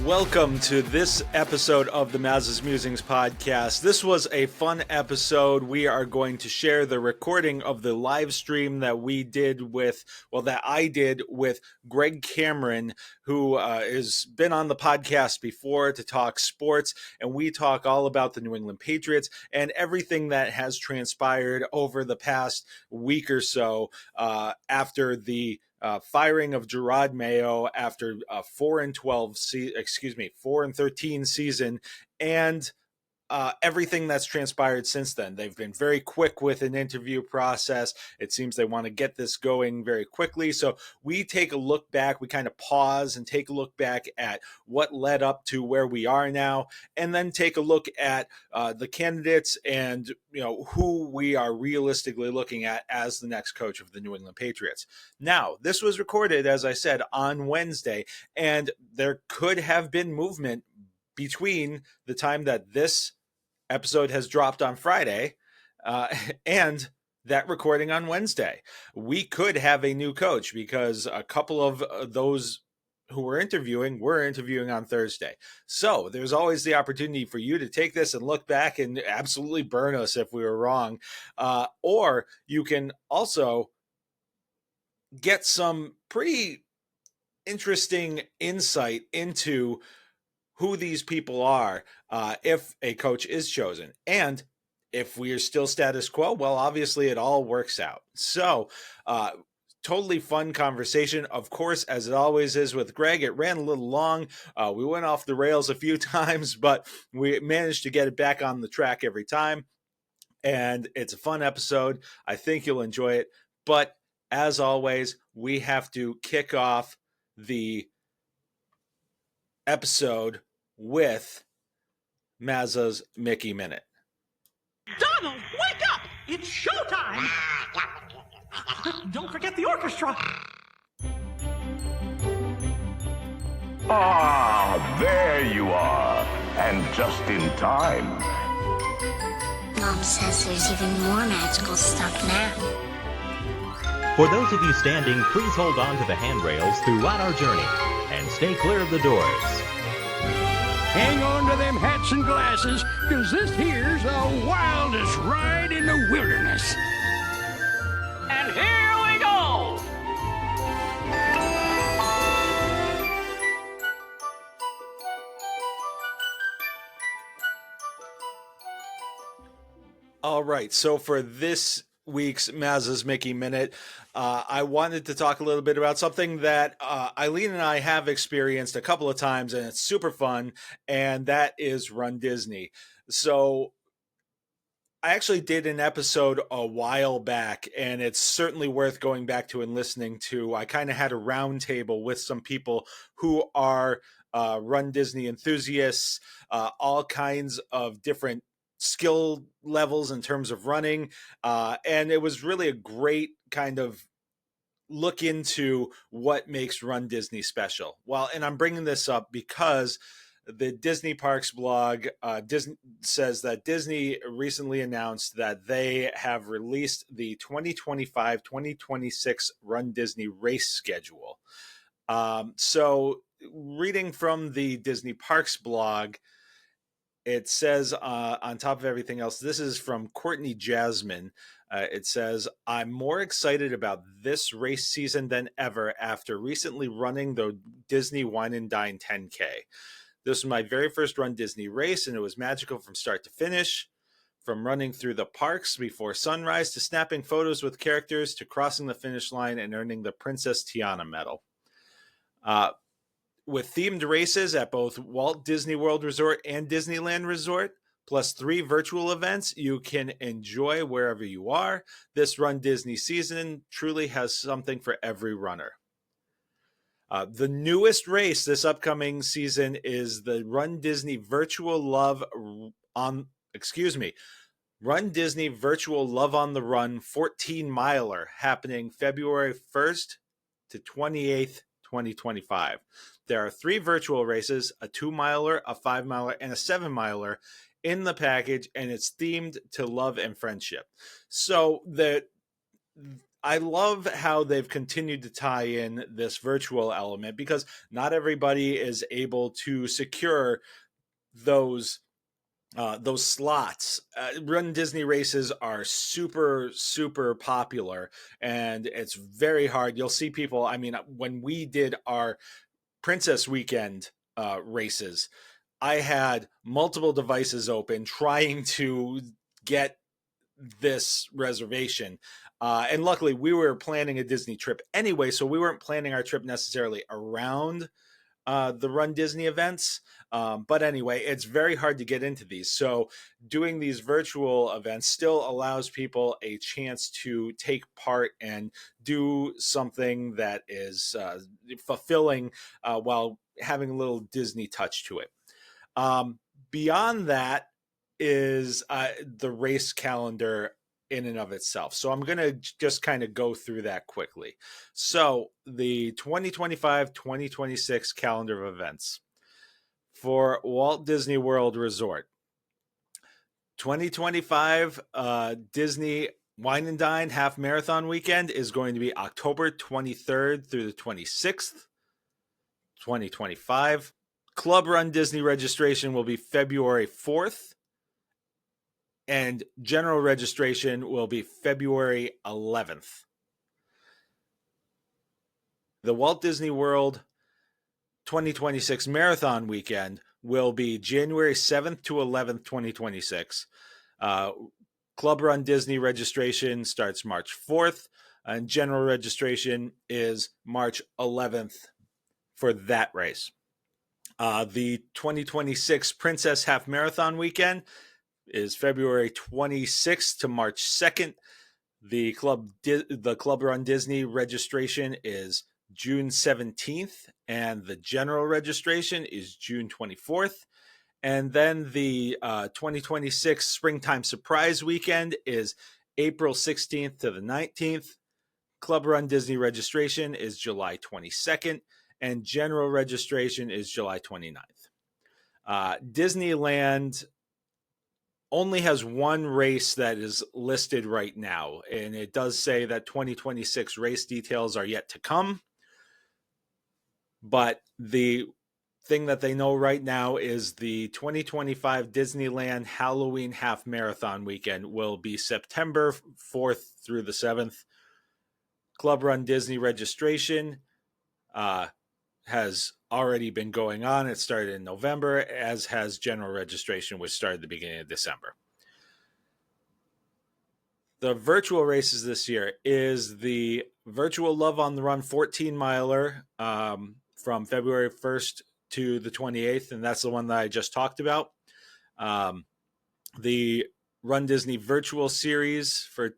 Welcome to this episode of the Maza's Musings podcast. This was a fun episode. We are going to share the recording of the live stream that I did with Greg Cameron, who has been on the podcast before to talk sports, and we talk all about the New England Patriots and everything that has transpired over the past week or so after the firing of Jerod Mayo after a 4-13 season, and everything that's transpired since then. They've been very quick with an interview process. It seems they want to get this going very quickly. So we take a look back. We kind of pause and take a look back at what led up to where we are now, and then take a look at the candidates and who we are realistically looking at as the next coach of the New England Patriots. Now, this was recorded, as I said, on Wednesday, and there could have been movement between the time that this episode has dropped on Friday and that recording on Wednesday. We could have a new coach because a couple of those who were interviewing on Thursday. So there's always the opportunity for you to take this and look back and absolutely burn us if we were wrong. Or you can also get some pretty interesting insight into who these people are if a coach is chosen. And if we are still status quo, well, obviously it all works out. So totally fun conversation. Of course, as it always is with Greg, it ran a little long. We went off the rails a few times, but we managed to get it back on the track every time. And it's a fun episode. I think you'll enjoy it. But as always, we have to kick off the episode with Maza's Mickey Minute. Donald, wake up! It's showtime! Don't forget the orchestra! Ah, there you are. And just in time. Mom says there's even more magical stuff now. For those of you standing, please hold on to the handrails throughout our journey and stay clear of the doors. Hang on to them hats and glasses, cause this here's the wildest ride in the wilderness. And here we go! All right, so for this week's Maza's Mickey Minute, I wanted to talk a little bit about something that Eileen and I have experienced a couple of times, and it's super fun, and that is runDisney. So I actually did an episode a while back, and it's certainly worth going back to and listening to. I kind of had a round table with some people who are runDisney enthusiasts, all kinds of different skill levels in terms of running, and it was really a great kind of look into what makes runDisney special. Well, and I'm bringing this up because the Disney Parks blog Disney says that Disney recently announced that they have released the 2025-2026 runDisney race schedule. So reading from the Disney Parks blog, it says on top of everything else, this is from Courtney Jasmine. It says, I'm more excited about this race season than ever after recently running the Disney Wine and Dine 10K. This was my very first runDisney race, and it was magical from start to finish. From running through the parks before sunrise to snapping photos with characters to crossing the finish line and earning the Princess Tiana medal. With themed races at both Walt Disney World Resort and Disneyland Resort, plus 3 virtual events you can enjoy wherever you are, this runDisney season truly has something for every runner. The newest race this upcoming season is the runDisney Virtual Love on the Run 14 miler happening February 1st to 28th, 2025. There are 3 virtual races, a 2-miler, a 5-miler, and a 7-miler in the package, and it's themed to love and friendship. So I love how they've continued to tie in this virtual element, because not everybody is able to secure those slots. Run Disney races are super, super popular, and it's very hard. You'll see people, I mean, when we did our Princess Weekend races, I had multiple devices open trying to get this reservation. And luckily, we were planning a Disney trip anyway, so we weren't planning our trip necessarily around the Run Disney events. But anyway, it's very hard to get into these. So doing these virtual events still allows people a chance to take part and do something that is fulfilling while having a little Disney touch to it. Beyond that is the race calendar in and of itself. So I'm going to just kind of go through that quickly. So the 2025-2026 calendar of events for Walt Disney World Resort. 2025 Disney Wine and Dine Half Marathon Weekend is going to be October 23rd through the 26th, 2025. Club Run Disney registration will be February 4th. And general registration will be February 11th. The Walt Disney World 2026 Marathon Weekend will be January 7th to 11th, 2026. Club Run Disney registration starts March 4th, and general registration is March 11th for that race. The 2026 Princess Half Marathon Weekend is February 26th to March 2nd. The Club Run Disney registration is June 17th, and the general registration is June 24th. And then the 2026 Springtime Surprise Weekend is April 16th to the 19th. Club Run Disney registration is July 22nd, and general registration is July 29th. Disneyland only has one race that is listed right now, and it does say that 2026 race details are yet to come. But the thing that they know right now is the 2025 Disneyland Halloween Half Marathon Weekend will be September 4th through the 7th. Club Run Disney registration has already been going on. It started in November, as has general registration, which started at the beginning of December. The virtual races this year is the virtual Love on the Run 14 miler from February 1st to the 28th, and that's the one that I just talked about. The Run Disney Virtual Series for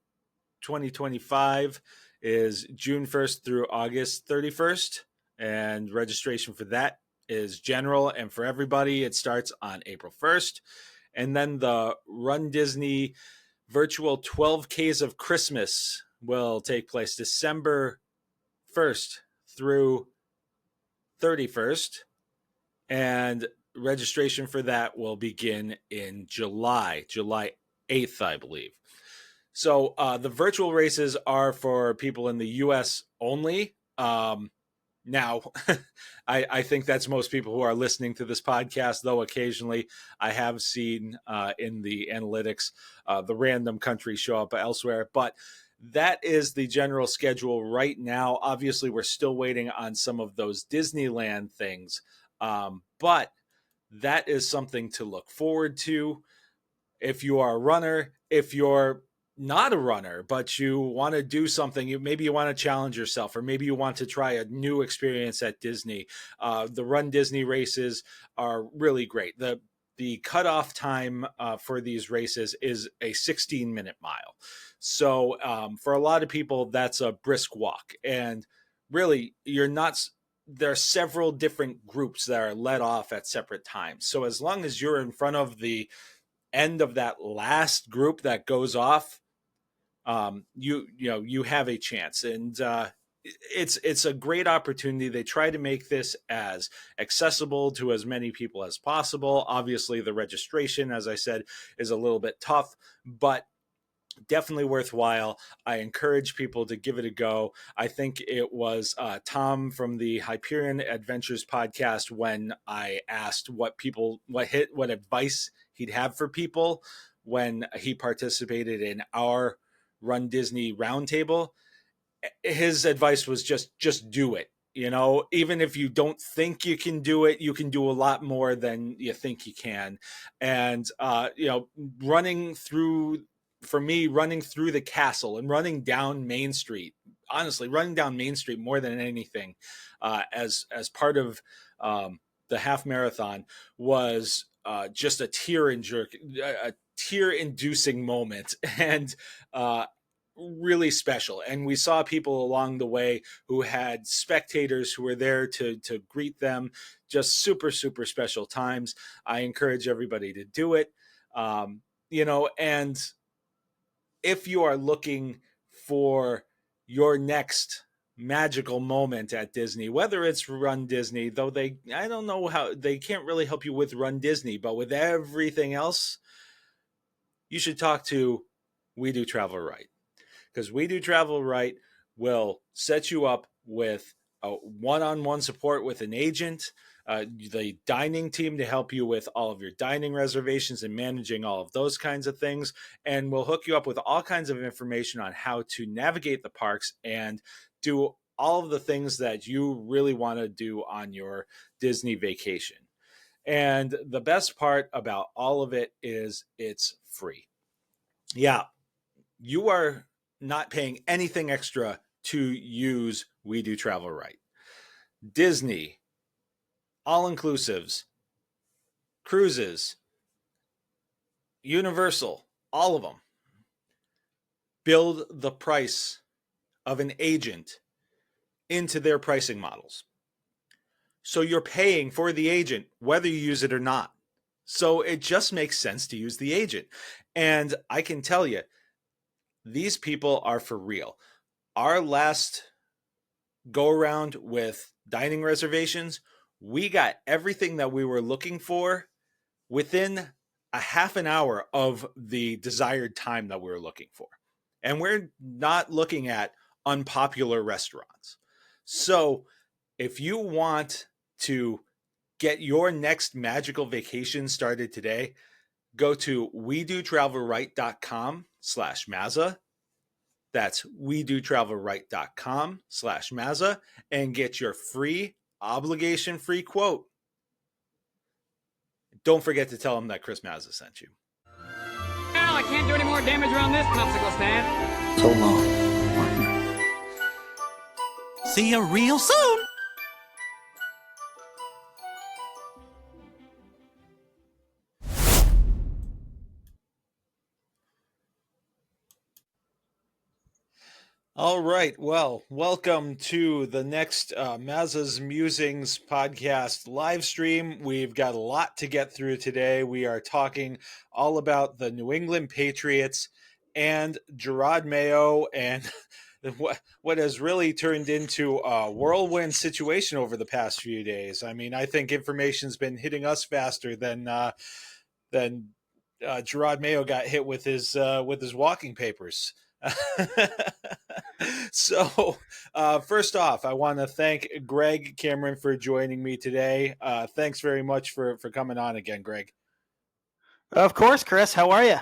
2025 is June 1st through August 31st. And registration for that is general, and for everybody, it starts on April 1st. And then the Run Disney Virtual 12Ks of Christmas will take place December 1st through 31st. And registration for that will begin in July 8th, I believe. So the virtual races are for people in the U.S. only. Now, I think that's most people who are listening to this podcast, though occasionally I have seen in the analytics the random countries show up elsewhere. But that is the general schedule right now. Obviously, we're still waiting on some of those Disneyland things, but that is something to look forward to. If you are a runner, if you're not a runner, but you want to do something, maybe you want to challenge yourself, or maybe you want to try a new experience at Disney. The Run Disney races are really great. The cutoff time for these races is a 16-minute mile. So for a lot of people, that's a brisk walk. And really, there are several different groups that are let off at separate times. So as long as you're in front of the end of that last group that goes off, you have a chance. And it's a great opportunity. They try to make this as accessible to as many people as possible. Obviously, the registration, as I said, is a little bit tough, but definitely worthwhile. I encourage people to give it a go. I think it was Tom from the Hyperion Adventures podcast when I asked what advice he'd have for people when he participated in our Run Disney roundtable. His advice was just do it. Even if you don't think you can do it, you can do a lot more than you think you can. And running through for me, running through the castle and running down Main Street, honestly, running down Main Street more than anything, as part of the half marathon was just a tear-inducing moment, and really special. And we saw people along the way who had spectators who were there to greet them. Just super, super special times. I encourage everybody to do it. And if you are looking for your next magical moment at Disney, whether it's Run Disney, though I don't know how they can't really help you with Run Disney, but with everything else, you should talk to We Do Travel Right, because We Do Travel Right will set you up with a one-on-one support with an agent, the dining team to help you with all of your dining reservations and managing all of those kinds of things. And we'll hook you up with all kinds of information on how to navigate the parks and do all of the things that you really want to do on your Disney vacation. And the best part about all of it is it's free. Yeah, you are not paying anything extra to use We Do Travel Right. Disney, all-inclusives, cruises, Universal, all of them build the price of an agent into their pricing models. So you're paying for the agent whether you use it or not. So it just makes sense to use the agent. And I can tell you, these people are for real. Our last go around with dining reservations, we got everything that we were looking for within a half an hour of the desired time that we were looking for. And we're not looking at unpopular restaurants. So if you want to get your next magical vacation started today, go to wedotravelright.com/Maza. That's wedotravelright.com/Maza and get your free, obligation-free quote. Don't forget to tell them that Chris Maza sent you. Well, I can't do any more damage around this popsicle stand. So long, partner. See you real soon. All right. Well, welcome to the next Maza's Musings podcast live stream. We've got a lot to get through today. We are talking all about the New England Patriots and Jerod Mayo and what has really turned into a whirlwind situation over the past few days. I mean, I think information's been hitting us faster than Jerod Mayo got hit with his walking papers. So first off, I want to thank Greg Cameron for joining me today. Thanks very much for coming on again, Greg. Of course, Chris. How are you?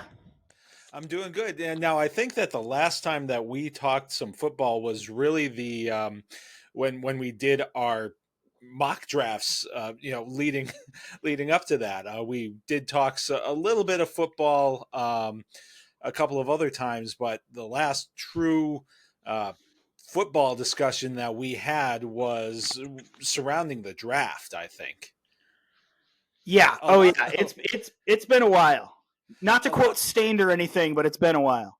I'm doing good. And now I think that the last time that we talked some football was really the when we did our mock drafts, leading up to that. We did talk a little bit of football a couple of other times, but the last true football discussion that we had was surrounding the draft, I think. Yeah. It's been a while. Not to quote Stained or anything, but it's been a while.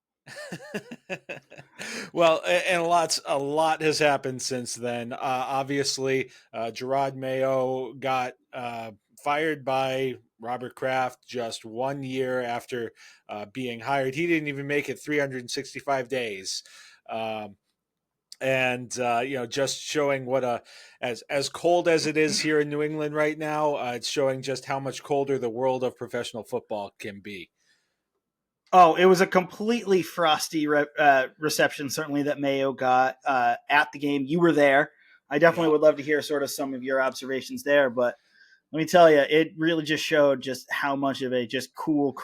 Well, and a lot has happened since then. Obviously, Jerod Mayo got fired by Robert Kraft just 1 year after being hired. He didn't even make it 365 days. Just showing what as cold as it is here in New England right now, it's showing just how much colder the world of professional football can be. Oh, it was a completely frosty reception, certainly, that Mayo got at the game. You were there. I definitely would love to hear sort of some of your observations there, but let me tell you, it really just showed just how much of a just cool,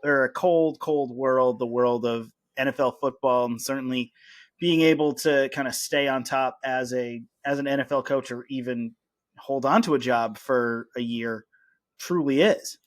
or a cold world, the world of NFL football, and certainly being able to kind of stay on top as an NFL coach or even hold on to a job for a year truly is.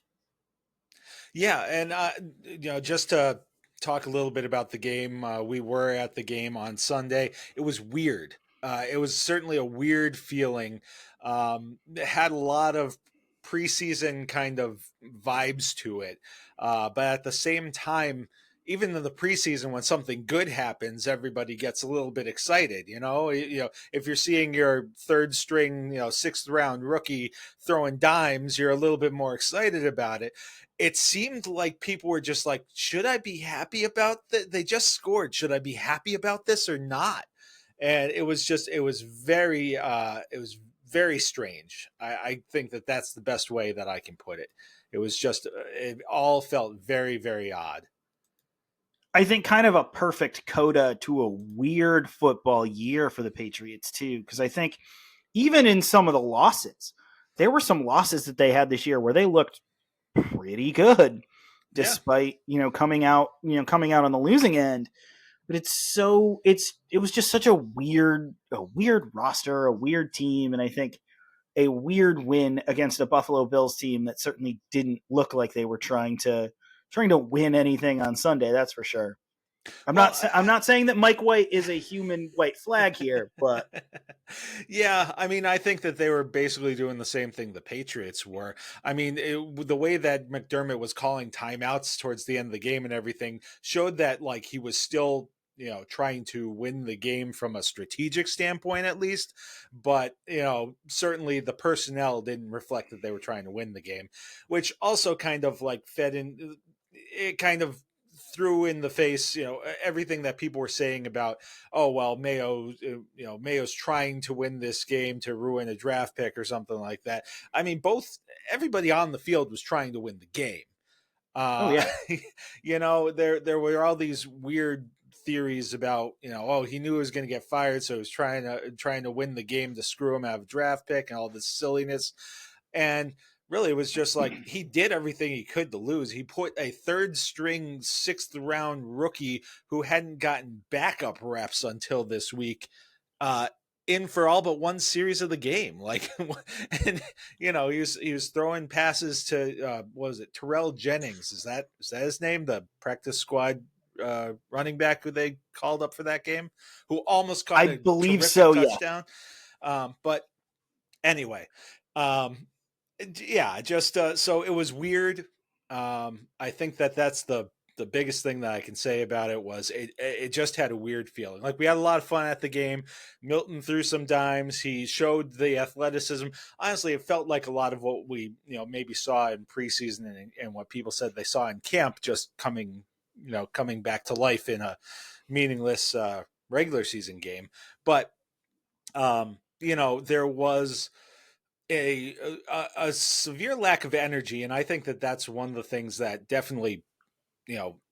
Yeah, and just to talk a little bit about the game, we were at the game on Sunday. It was weird. It was certainly a weird feeling. It had a lot of preseason kind of vibes to it, but at the same time, even in the preseason, when something good happens, everybody gets a little bit excited. If you're seeing your third string, sixth round rookie throwing dimes, you're a little bit more excited about it. It seemed like people were just like, should I be happy about that? They just scored. Should I be happy about this or not? And it was very strange. I think that's the best way that I can put it. It was just, it all felt very, very odd. I think kind of a perfect coda to a weird football year for the Patriots too, because I think even in some of the losses, there were some losses that they had this year where they looked pretty good, despite coming out on the losing end. But it was just such a weird roster, a weird team, and I think a weird win against a Buffalo Bills team that certainly didn't look like they were trying to win anything on Sunday. That's for sure. I'm not saying that Mike White is a human white flag here, but yeah, I mean, I think that they were basically doing the same thing the Patriots were. I mean, the way that McDermott was calling timeouts towards the end of the game and everything showed that like he was still trying to win the game from a strategic standpoint, at least. But, certainly the personnel didn't reflect that they were trying to win the game, which also kind of like fed in. It kind of threw in the face, everything that people were saying about, oh, well, Mayo's trying to win this game to ruin a draft pick or something like that. I mean, everybody on the field was trying to win the game. There were all these weird theories about, he knew he was going to get fired, so he was trying to win the game to screw him out of a draft pick and all this silliness. And really, it was just like he did everything he could to lose. He put a third string, sixth round rookie who hadn't gotten backup reps until this week in for all but one series of the game. Like, and he was throwing passes to what was it, Terrell Jennings? Is that his name? The practice squad running back who they called up for that game, who almost caught a touchdown. Yeah. But anyway, so it was weird. I think that's the biggest thing that I can say about it was it just had a weird feeling. Like, we had a lot of fun at the game. Milton threw some dimes. He showed the athleticism. Honestly, it felt like a lot of what we maybe saw in preseason and what people said they saw in camp just coming back to life in a meaningless regular season game. But there was a severe lack of energy, and I think that's one of the things that definitely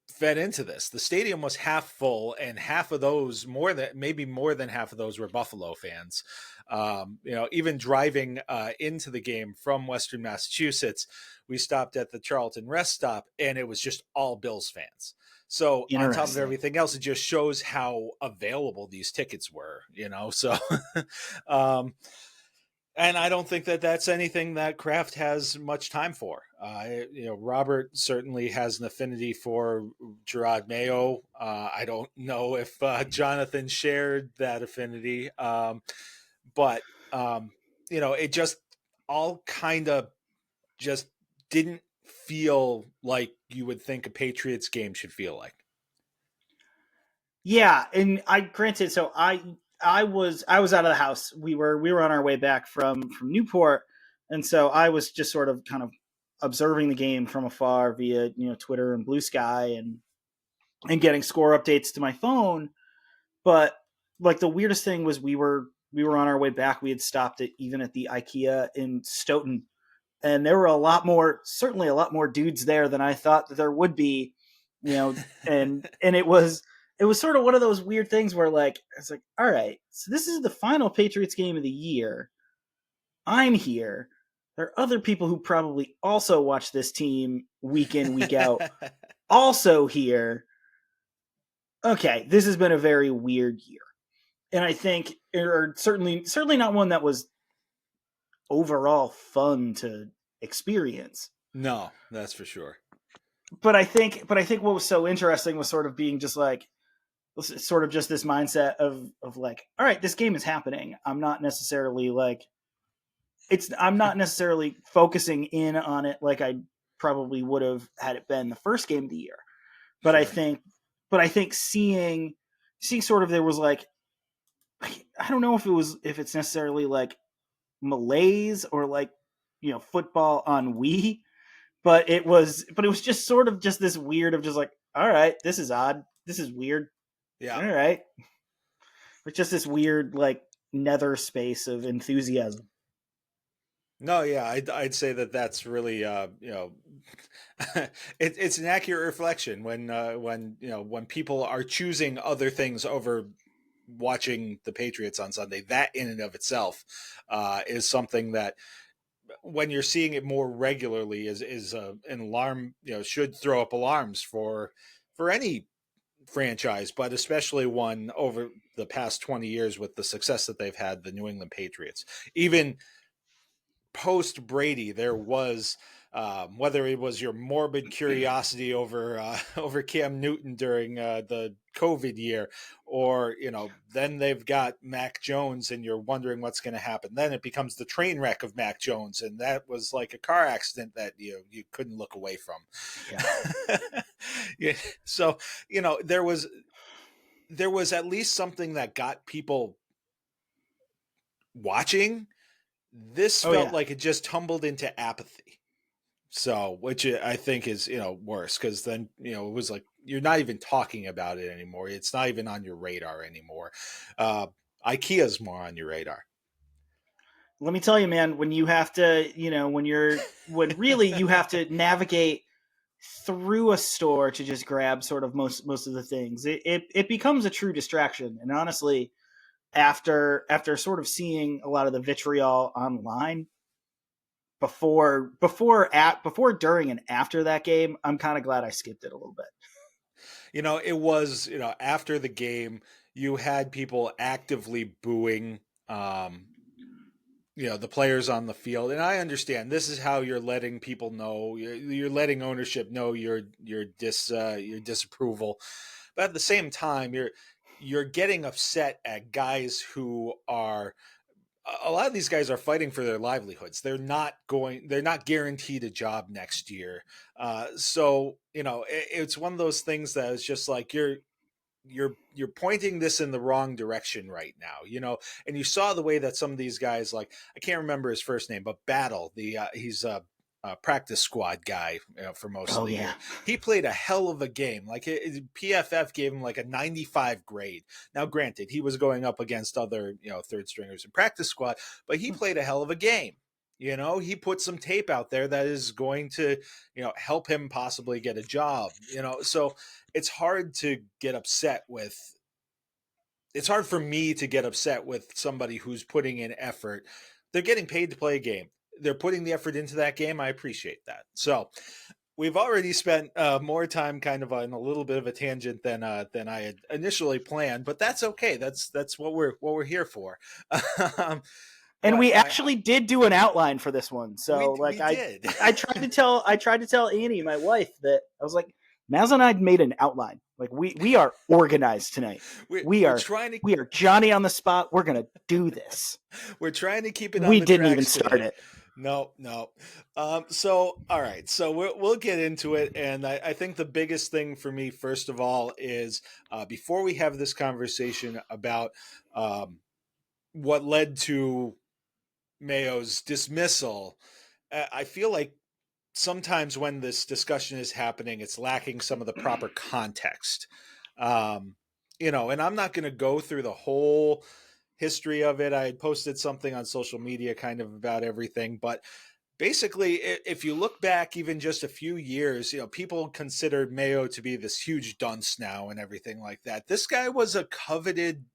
fed into this. The stadium was half full, and half of those, more than half of those, were Buffalo fans. Even driving into the game from Western Massachusetts, we stopped at the Charlton rest stop, and it was just all Bills fans. So on top of everything else, it just shows how available these tickets were, so and I don't think that's anything that Kraft has much time for. Robert certainly has an affinity for Jerod Mayo. I don't know if Jonathan shared that affinity, but it just all kind of just didn't feel like you would think a Patriots game should feel like. Yeah, and granted, so I was out of the house. We were on our way back from Newport, and so I was just sort of kind of observing the game from afar via Twitter and Blue Sky and getting score updates to my phone. But like, the weirdest thing was we were on our way back. We had stopped even at the IKEA in Stoughton, and there were certainly a lot more dudes there than I thought that there would be. and it was sort of one of those weird things where like it's like, all right, so this is the final Patriots game of the year. I'm here. There are other people who probably also watch this team week in, week out, also here. Okay, this has been a very weird year. And I think, or certainly not one that was overall fun to experience. No, that's for sure. But I think what was so interesting was sort of being just like, sort of just this mindset of like, all right, this game is happening. I'm not necessarily focusing in on it like I probably would have had it been the first game of the year. But sure. I think seeing sort of, there was like, I don't know if it's necessarily like malaise or like, football ennui, but it was just sort of just this weird of just like, all right, this is odd. This is weird. Yeah. All right. But just this weird, like, nether space of enthusiasm. No, yeah, I'd say that's really it's an accurate reflection when people are choosing other things over watching the Patriots on Sunday. That in and of itself is something that, when you're seeing it more regularly, is an alarm. Should throw up alarms for any franchise, but especially one over the past 20 years with the success that they've had, the New England Patriots. Even post Brady, there was whether it was your morbid curiosity over Cam Newton during the COVID year, or then they've got Mac Jones and you're wondering what's going to happen. Then it becomes the train wreck of Mac Jones, and that was like a car accident that you couldn't look away from. Yeah. Yeah. So there was at least something that got people watching. This felt like it just tumbled into apathy. So, which I think is, worse, because then, it was like, you're not even talking about it anymore. It's not even on your radar anymore. IKEA's more on your radar. Let me tell you, man, when you have to, when really you have to navigate through a store to just grab sort of most of the things, it becomes a true distraction. And honestly, after sort of seeing a lot of the vitriol online, before, during, and after that game, I'm kind of glad I skipped it a little bit. It was, after the game, you had people actively booing, the players on the field. And I understand this is how you're letting people know, you're letting ownership know your disapproval. But at the same time, you're getting upset at guys who are, a lot of these guys are fighting for their livelihoods. They're not guaranteed a job next year. So, it's one of those things that is just like, you're pointing this in the wrong direction right now, and you saw the way that some of these guys, like, I can't remember his first name, but Battle, he's a practice squad guy for most of the year. He played a hell of a game. Like, PFF gave him like a 95 grade. Now, granted, he was going up against other, third stringers in practice squad, but he played a hell of a game. He put some tape out there that is going to, help him possibly get a job, so it's hard to get upset with. It's hard for me to get upset with somebody who's putting in effort. They're getting paid to play a game. They're putting the effort into that game. I appreciate that. So we've already spent more time kind of on a little bit of a tangent than I had initially planned, but that's okay. That's what we're here for. And we actually did do an outline for this one. So we did. I tried to tell Annie, my wife, that I was like, Maza and I made an outline. Like, we are organized tonight. We are Johnny on the spot. We're gonna do this. We're trying to keep it. We didn't even start it. No. So, all right. So we'll get into it. And I think the biggest thing for me, first of all, is before we have this conversation about what led to Mayo's dismissal, I feel like sometimes when this discussion is happening, it's lacking some of the proper context. And I'm not going to go through the whole history of it. I had posted something on social media kind of about everything, but basically, if you look back even just a few years, people considered Mayo to be this huge dunce now and everything like that. This guy was a coveted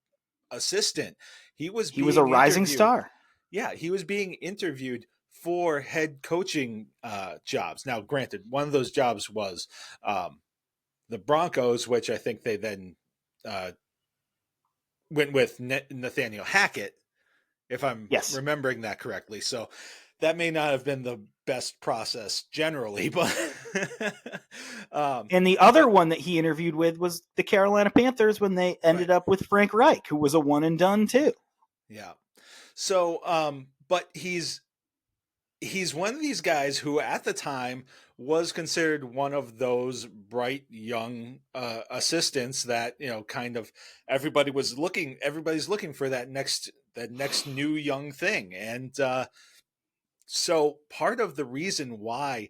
assistant. He was a rising interviewed. star. Yeah, he was being interviewed for head coaching jobs. Now, granted, one of those jobs was the Broncos, which I think they then went with Nathaniel Hackett, if I'm remembering that correctly. So that may not have been the best process generally, but and the other one that he interviewed with was the Carolina Panthers when they ended up with Frank Reich, who was a one and done too. Yeah. So, but he's one of these guys who at the time was considered one of those bright young assistants that, kind of everybody's looking for that next new young thing. And so part of the reason why,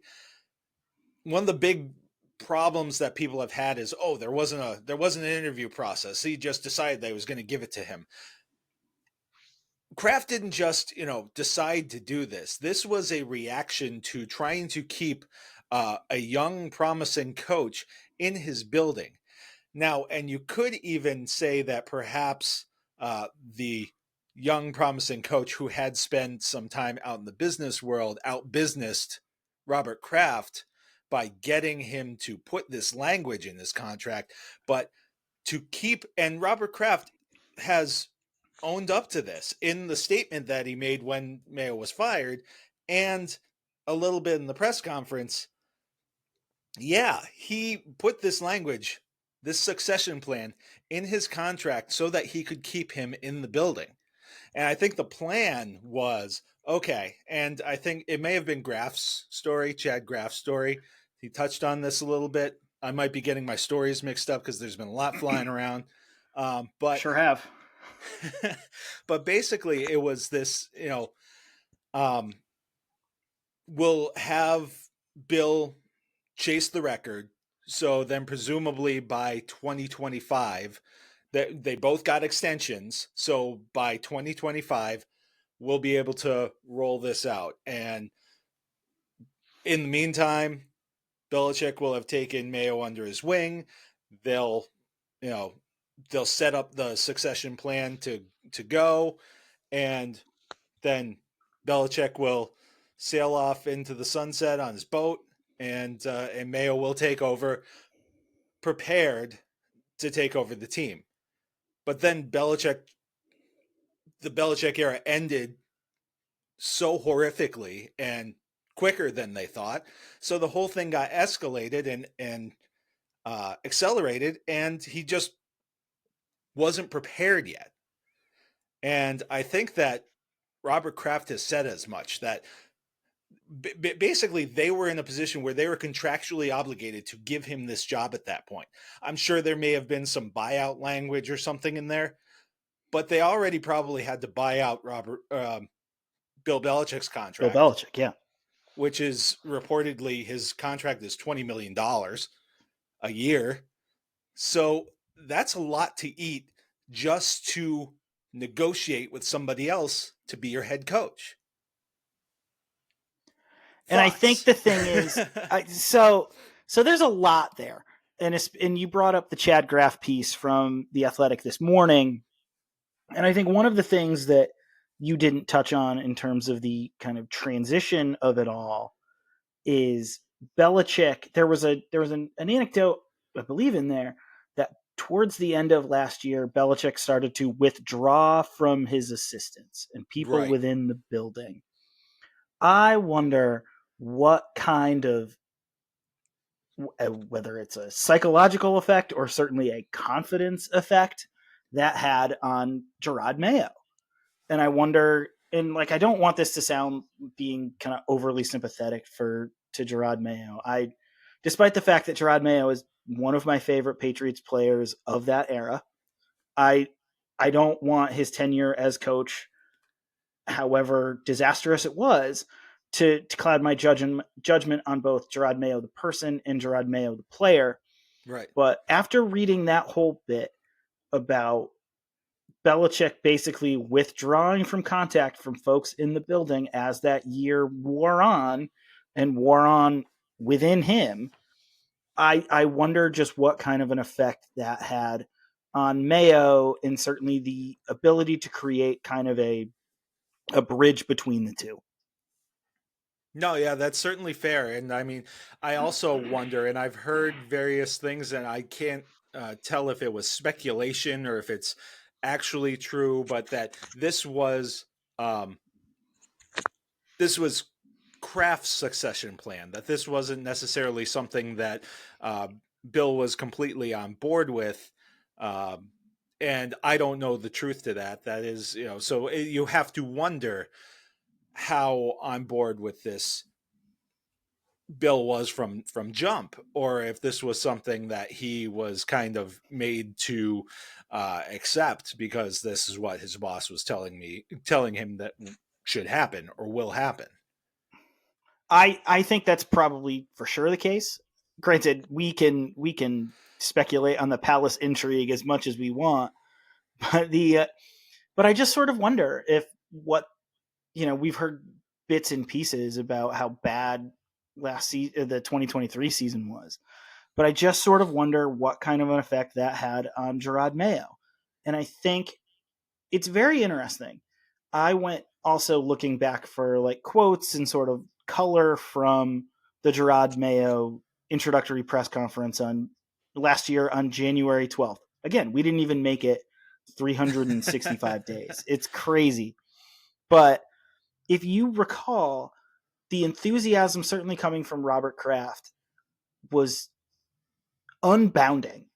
one of the big problems that people have had is, there wasn't an interview process. He just decided they was going to give it to him. Kraft didn't just, decide to do this. This was a reaction to trying to keep a young, promising coach in his building. Now, and you could even say that perhaps the young, promising coach who had spent some time out in the business world out-businessed Robert Kraft by getting him to put this language in his contract, but to keep, and Robert Kraft has owned up to this in the statement that he made when Mayo was fired and a little bit in the press conference. Yeah, he put this language, this succession plan in his contract so that he could keep him in the building. And I think the plan was, okay, and I think it may have been Chad Graff's story. He touched on this a little bit. I might be getting my stories mixed up because there's been a lot flying around. But sure have. But basically it was this, we'll have Bill chase the record. So then presumably by 2025, that they both got extensions. So by 2025, we'll be able to roll this out. And in the meantime, Belichick will have taken Mayo under his wing. They'll set up the succession plan to go, and then Belichick will sail off into the sunset on his boat, and Mayo will take over, prepared to take over the team. But then the Belichick era ended so horrifically and quicker than they thought. So the whole thing got escalated and accelerated, and he just wasn't prepared yet. And I think that Robert Kraft has said as much, that basically they were in a position where they were contractually obligated to give him this job at that point. I'm sure there may have been some buyout language or something in there, but they already probably had to buy out Bill Belichick's contract. Bill Belichick, yeah. Which is reportedly, his contract is $20 million a year. So that's a lot to eat just to negotiate with somebody else to be your head coach. And I think the thing is, so there's a lot there. And you brought up the Chad Graff piece from The Athletic this morning. And I think one of the things that you didn't touch on in terms of the kind of transition of it all is Belichick. There was an anecdote, I believe, in there that towards the end of last year, Belichick started to withdraw from his assistants and people within the building. I wonder what kind of, whether it's a psychological effect or certainly a confidence effect, that had on Jerod Mayo. And I wonder, and I don't want this to sound being kind of overly sympathetic to Jerod Mayo. Despite the fact that Jerod Mayo is one of my favorite Patriots players of that era, I don't want his tenure as coach, however disastrous it was, to cloud my judgment on both Jerod Mayo the person and Jerod Mayo the player. Right. But after reading that whole bit about Belichick basically withdrawing from contact from folks in the building as that year wore on and wore on within him. I wonder just what kind of an effect that had on Mayo, and certainly the ability to create kind of a bridge between the two. No, yeah, that's certainly fair. And I mean, I also wonder, and I've heard various things, and I can't tell if it was speculation or if it's actually true, but that um, this was Kraft's succession plan. That this wasn't necessarily something that uh, Bill was completely on board with. Um, and I don't know the truth to that. That is, so you have to wonder how on board with this Bill was from jump, or if this was something that he was kind of made to accept because this is what his boss was telling him that should happen or will happen. I think that's probably for sure the case. Granted, we can speculate on the palace intrigue as much as we want, but but I just sort of wonder if what we've heard bits and pieces about how bad the 2023 season was, but I just sort of wonder what kind of an effect that had on Jerod Mayo, and I think it's very interesting. I went also looking back for like quotes and sort of color from the Jerod Mayo introductory press conference on last year on January 12th. Again, we didn't even make it 365 days. It's crazy. But if you recall, the enthusiasm certainly coming from Robert Kraft was unbounding.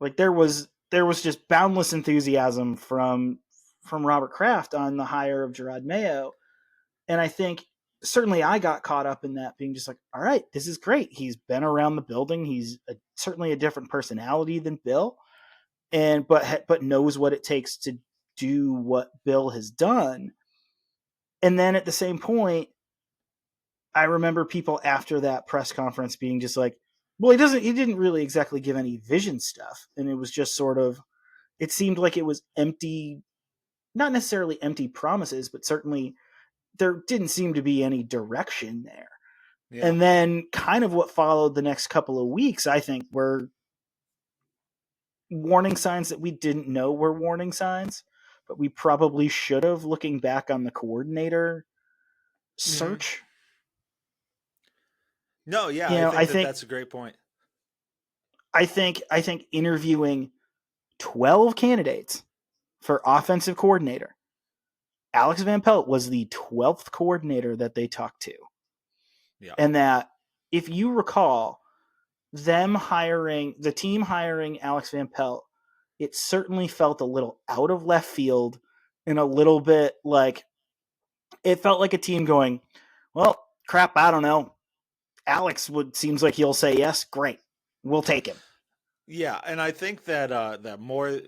Like there was just boundless enthusiasm from Robert Kraft on the hire of Jerod Mayo. And I think certainly I got caught up in that, being just like, all right, this is great. He's been around the building. He's certainly a different personality than Bill, and but knows what it takes to do what Bill has done. And then at the same point, I remember people after that press conference being just like, well, he didn't really exactly give any vision stuff. And it was just sort of, it seemed like it was empty, not necessarily empty promises, but certainly there didn't seem to be any direction there. Yeah. And then kind of what followed the next couple of weeks, I think, were warning signs that we didn't know were warning signs, but we probably should have, looking back on the coordinator search. No, yeah, I think that's a great point. I think interviewing 12 candidates for offensive coordinator, Alex Van Pelt was the 12th coordinator that they talked to. Yeah. And that, if you recall, the team hiring Alex Van Pelt, it certainly felt a little out of left field and a little bit like, it felt like a team going, well, crap, I don't know. Alex seems like he'll say yes. Great. We'll take him. Yeah. And I think that, that more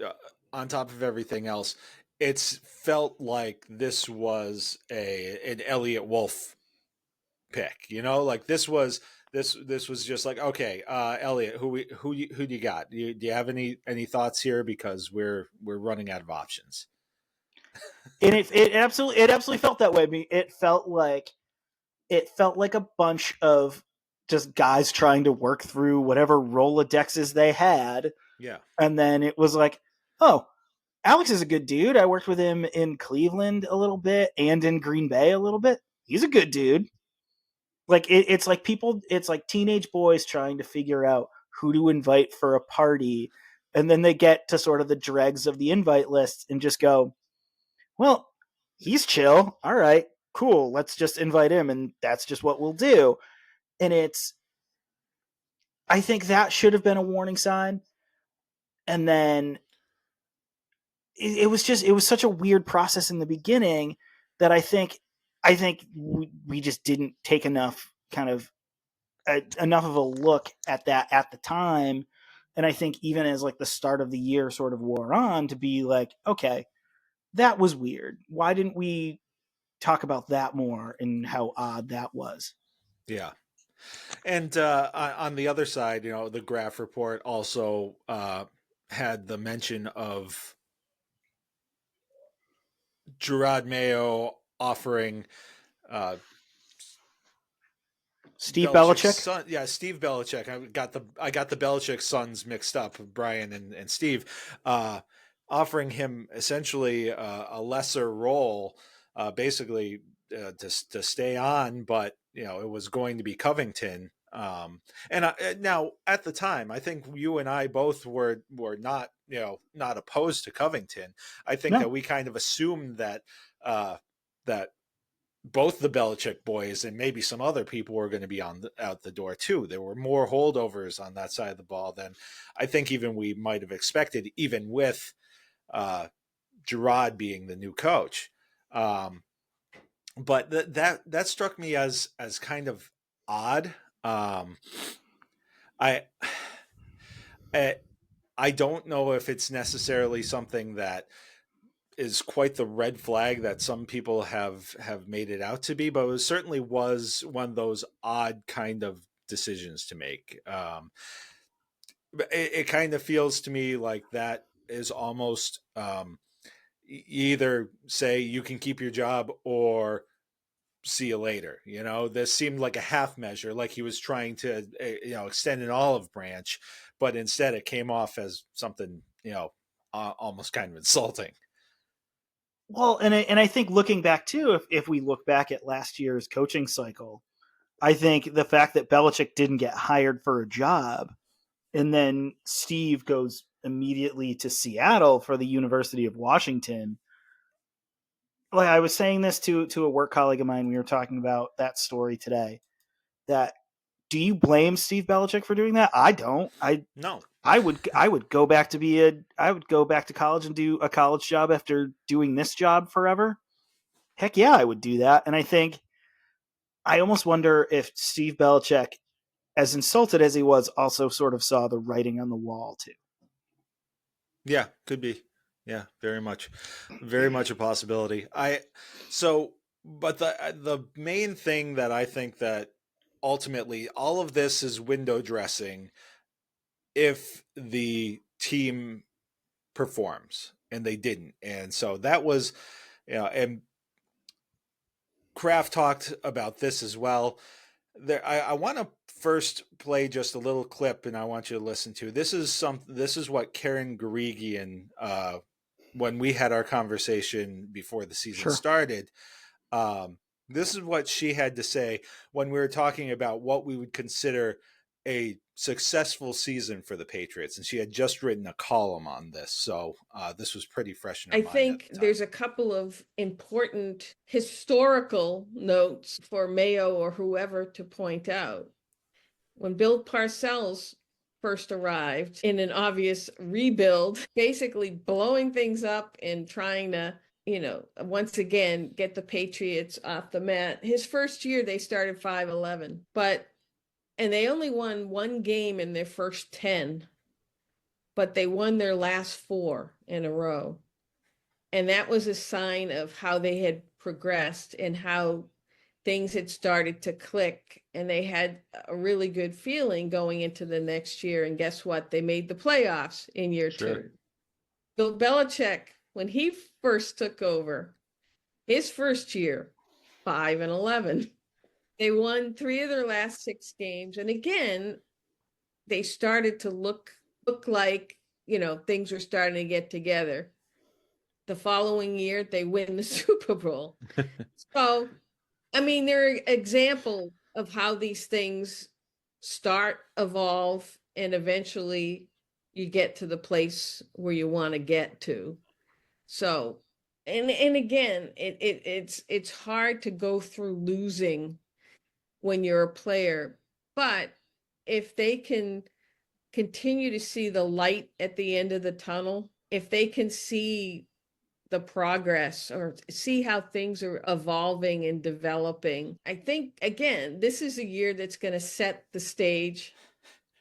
on top of everything else, it's felt like this was an Eliot Wolf pick, like this was just like, okay, Eliot, who do you got? Do you have any thoughts here? Because we're running out of options. And it absolutely felt that way. I mean, it felt like a bunch of just guys trying to work through whatever Rolodexes they had. Yeah. And then it was like, oh, Alex is a good dude. I worked with him in Cleveland a little bit and in Green Bay a little bit. He's a good dude. Like it's like teenage boys trying to figure out who to invite for a party. And then they get to sort of the dregs of the invite list and just go, well, he's chill. All right, cool. Let's just invite him. And that's just what we'll do. And I think that should have been a warning sign. And then it was such a weird process in the beginning that I think we just didn't take enough of a look at that at the time. And I think even as like the start of the year sort of wore on, to be like, okay, that was weird. Why didn't we talk about that more and how odd that was? Yeah. And on the other side, the Graph report also had the mention of Jerod Mayo offering Steve Belichick's Belichick. son, yeah, Steve Belichick. I got the Belichick sons mixed up, Brian and Steve, offering him essentially a lesser role, basically to stay on, but it was going to be Covington. Now at the time, I think you and I both were not not opposed to Covington. I think No. that we kind of assumed that that both the Belichick boys and maybe some other people were going to be out the door too. There were more holdovers on that side of the ball than I think even we might have expected, even with Jerod being the new coach. But that struck me as kind of odd. I don't know if it's necessarily something that is quite the red flag that some people have made it out to be, but it certainly was one of those odd kind of decisions to make. It kind of feels to me like that is almost either say you can keep your job or see you later. This seemed like a half measure, like he was trying to extend an olive branch, but instead it came off as something almost kind of insulting. Well, and I think looking back too, if we look back at last year's coaching cycle, I think the fact that Belichick didn't get hired for a job, and then Steve goes immediately to Seattle for the University of Washington. Like I was saying this to a work colleague of mine, we were talking about that story today. That do you blame Steve Belichick for doing that? I don't. No. I would go back to college and do a college job after doing this job forever. Heck yeah, I would do that. And I almost wonder if Steve Belichick, as insulted as he was, also sort of saw the writing on the wall too. Yeah, could be. Yeah, very much a possibility. But the main thing that I think that ultimately all of this is window dressing if the team performs, and they didn't. And so that was, and Kraft talked about this as well. I want to first play just a little clip, and I want you to listen to. This is what Karen Guregian, when we had our conversation before the season started, this is what she had to say when we were talking about what we would consider a successful season for the Patriots, and she had just written a column on this, so this was pretty fresh in her mind. I think there's a couple of important historical notes for Mayo or whoever to point out. When Bill Parcells first arrived in an obvious rebuild, basically blowing things up and trying to, once again, get the Patriots off the mat. His first year, they started 5-11, and they only won one game in their first 10, but they won their last 4 in a row. And that was a sign of how they had progressed and how things had started to click, and they had a really good feeling going into the next year. And guess what? They made the playoffs in year 2. Bill Belichick, when he first took over, his first year, 5-11. They won 3 of their last 6 games. And again, they started to look like, things were starting to get together. The following year, they win the Super Bowl. So, there are examples of how these things start, evolve, and eventually you get to the place where you want to get to. So, and again, it's hard to go through losing when you're a player, but if they can continue to see the light at the end of the tunnel, if they can see the progress or see how things are evolving and developing, I think, again, this is a year that's going to set the stage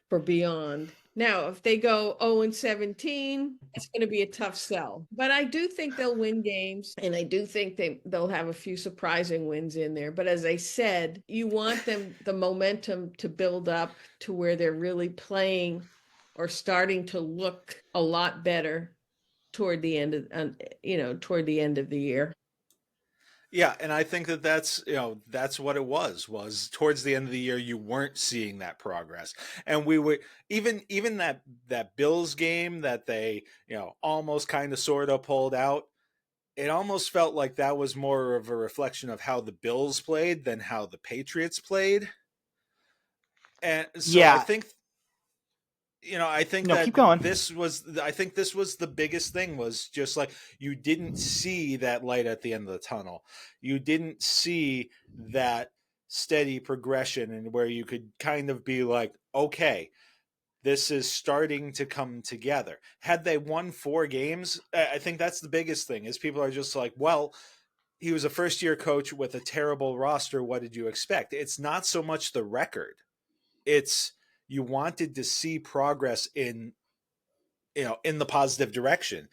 for beyond. Now, if they go 0-17, it's going to be a tough sell. But I do think they'll win games, and I do think they'll have a few surprising wins in there. But as I said, you want the momentum to build up to where they're really playing or starting to look a lot better toward the end of toward the end of the year. Yeah, and I think that that's what it was towards the end of the year you weren't seeing that progress. And we were even that Bills game that they, almost kind of sort of pulled out. It almost felt like that was more of a reflection of how the Bills played than how the Patriots played. And so Yeah. I think No, that keep going. this was the biggest thing, was just like you didn't see that light at the end of the tunnel. You didn't see that steady progression, and where you could kind of be like, okay, this is starting to come together. Had they won 4 games, I think that's the biggest thing, is people are just like, well, he was a first-year coach with a terrible roster. What did you expect? It's not so much the record. It's you wanted to see progress in the positive direction,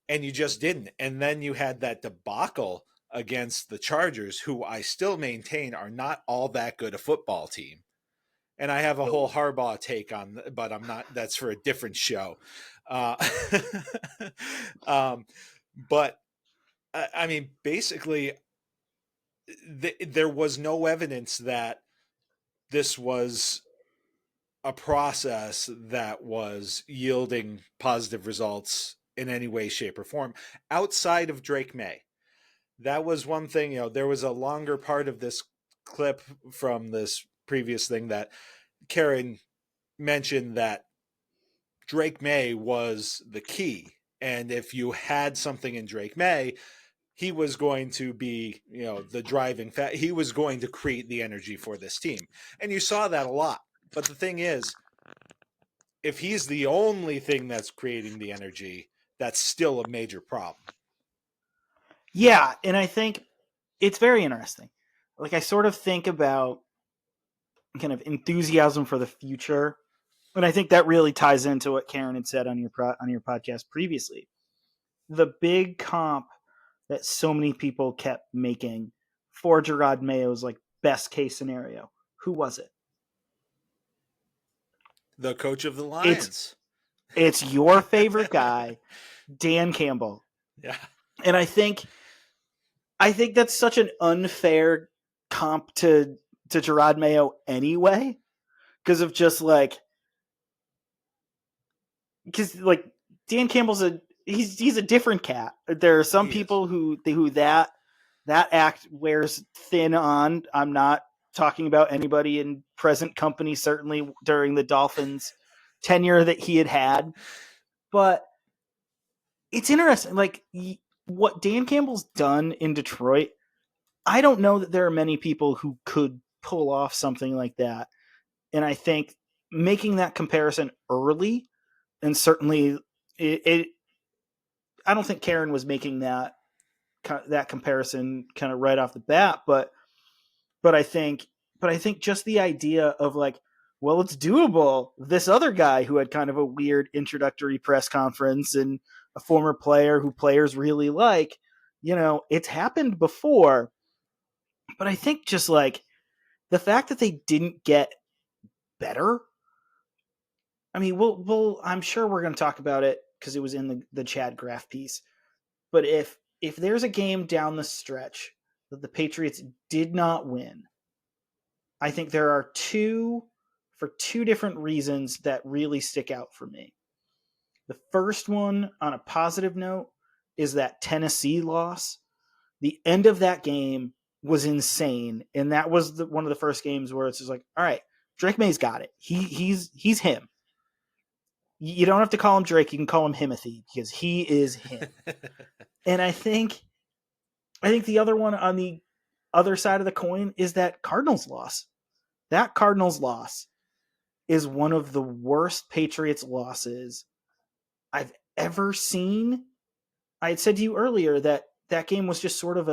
and you just didn't. And then you had that debacle against the Chargers, who I still maintain are not all that good a football team. And I have a whole Harbaugh take on, but I'm not. That's for a different show. But I mean, basically, there was no evidence that this was a process that was yielding positive results in any way, shape, or form outside of Drake May. That was one thing. There was a longer part of this clip from this previous thing that Karen mentioned that Drake May was the key. And if you had something in Drake May, he was going to be, the driving factor. He was going to create the energy for this team. And you saw that a lot. But the thing is, if he's the only thing that's creating the energy, that's still a major problem. Yeah, and I think it's very interesting. Like, I sort of think about kind of enthusiasm for the future, and I think that really ties into what Karen had said on your podcast previously. The big comp that so many people kept making for Jerod Mayo's like best case scenario. Who was it? The coach of the Lions. It's your favorite guy, Dan Campbell. Yeah. And I think that's such an unfair comp to Jerod Mayo anyway, because of just because Dan Campbell's he's a different cat. There are some people who that act wears thin on. I'm not talking about anybody in present company, certainly during the Dolphins tenure that he had. But it's interesting, what Dan Campbell's done in Detroit. I don't know that there are many people who could pull off something like that. And I think making that comparison early, and certainly I don't think Karen was making that comparison kind of right off the bat, but I think just the idea of well, it's doable. This other guy who had kind of a weird introductory press conference, and a former player who players really like, it's happened before. But I think just the fact that they didn't get better. I mean, I'm sure we're going to talk about it because it was in the Chad Graff piece. But if there's a game down the stretch that the Patriots did not win, I think there are two different reasons that really stick out for me. The first one, on a positive note, is that Tennessee loss. The end of that game was insane, and that was one of the first games where it's just all right, Drake May's got it. He's him. You don't have to call him Drake. You can call him Himothy, because he is him. And I think the other one on the other side of the coin is that Cardinals loss. That Cardinals loss is one of the worst Patriots losses I've ever seen. I had said to you earlier that game was just sort of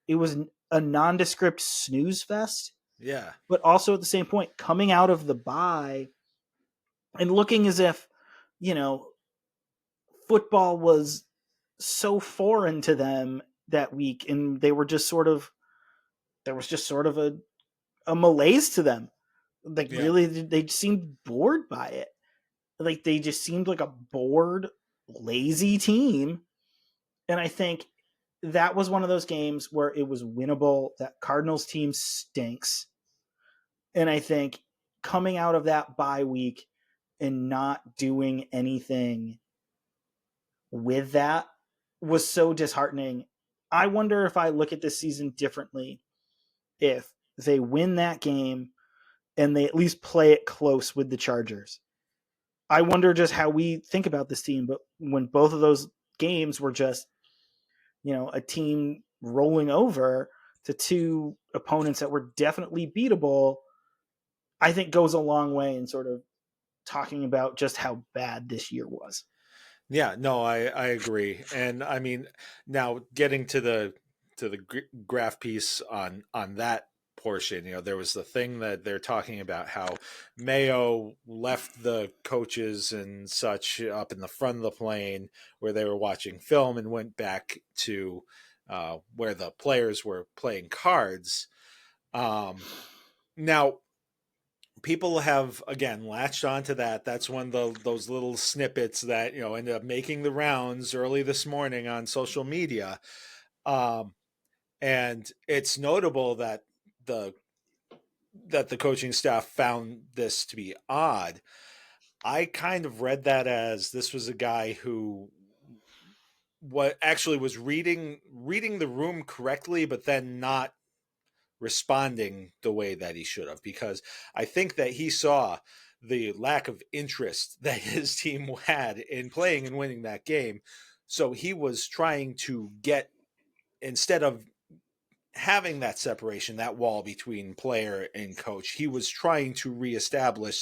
it was a nondescript snooze fest. Yeah. But also at the same point, coming out of the bye and looking as if, football was so foreign to them that week, and there was just sort of a malaise to them. Really, they seemed bored by it. They just seemed like a bored lazy team. And I think that was one of those games where it was winnable. That Cardinals team stinks. And I think coming out of that bye week and not doing anything with that was so disheartening. I wonder if I look at this season differently if they win that game and they at least play it close with the Chargers. I wonder just how we think about this team. But when both of those games were just, a team rolling over to two opponents that were definitely beatable, I think goes a long way in sort of talking about just how bad this year was. Yeah, no, I agree. And I mean, now getting to the graph piece on that portion, there was the thing that they're talking about how Mayo left the coaches and such up in the front of the plane where they were watching film and went back to where the players were playing cards. Now, people have again latched onto that. That's one of those little snippets that ended up making the rounds early this morning on social media, and it's notable that the coaching staff found this to be odd. I kind of read that as this was a guy who what actually was reading the room correctly, but then not responding the way that he should have, because I think that he saw the lack of interest that his team had in playing and winning that game. So he was trying to get, instead of having that separation, that wall between player and coach, he was trying to reestablish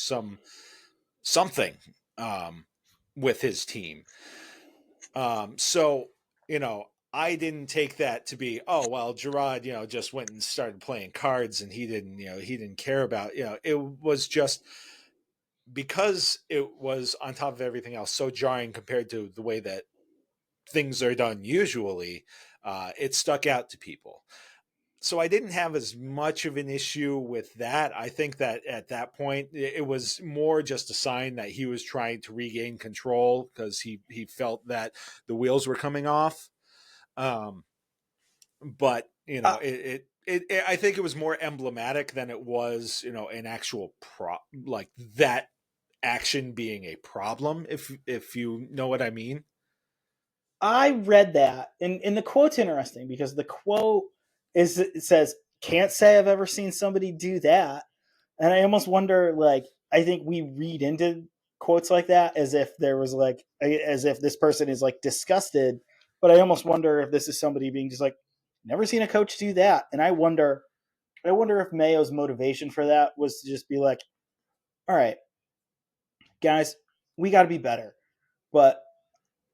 something with his team. So, I didn't take that to be, oh, well, Jerod, just went and started playing cards and he didn't care about, it was just because it was on top of everything else so jarring compared to the way that things are done usually. It stuck out to people. So I didn't have as much of an issue with that. I think that at that point, it was more just a sign that he was trying to regain control because he felt that the wheels were coming off. But I think it was more emblematic than it was, an actual like that action being a problem, if you know what I mean. I read that, and the quote's interesting because the quote it says, "Can't say I've ever seen somebody do that," and I almost wonder, like, I think we read into quotes like that as if there was as if this person is like disgusted, but I almost wonder if this is somebody being just like, never seen a coach do that, and I wonder if Mayo's motivation for that was to just be like, all right, guys, we got to be better, but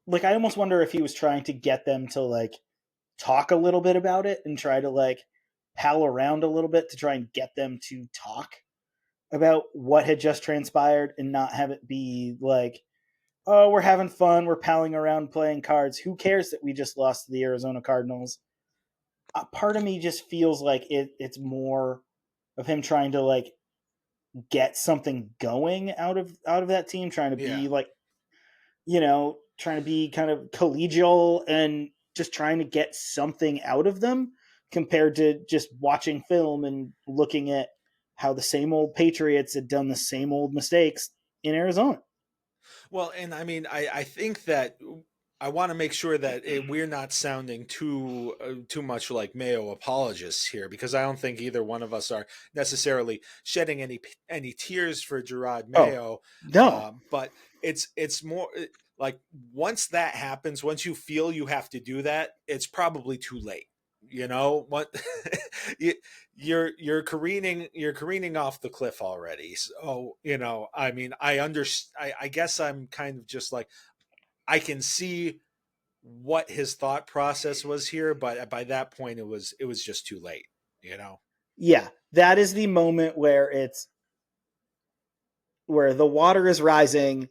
like I almost wonder if he was trying to get them to like talk a little bit about it and try to like pal around a little bit to try and get them to talk about what had just transpired and not have it be like, oh, we're having fun, we're palling around playing cards. Who cares that we just lost to the Arizona Cardinals? Part of me just feels like it's more of him trying to like get something going out of that team, trying to be like, trying to be kind of collegial and just trying to get something out of them compared to just watching film and looking at how the same old Patriots had done the same old mistakes in Arizona. Well, and I mean, I think that I want to make sure that we're not sounding too much like Mayo apologists here, because I don't think either one of us are necessarily shedding any tears for Jerod Mayo. No, but it's more like once that happens, once you feel you have to do that, it's probably too late. What you're careening off the cliff already. So I mean, I guess I'm kind of just like, I can see what his thought process was here, but by that point it was just too late. Yeah, that is the moment where the water is rising.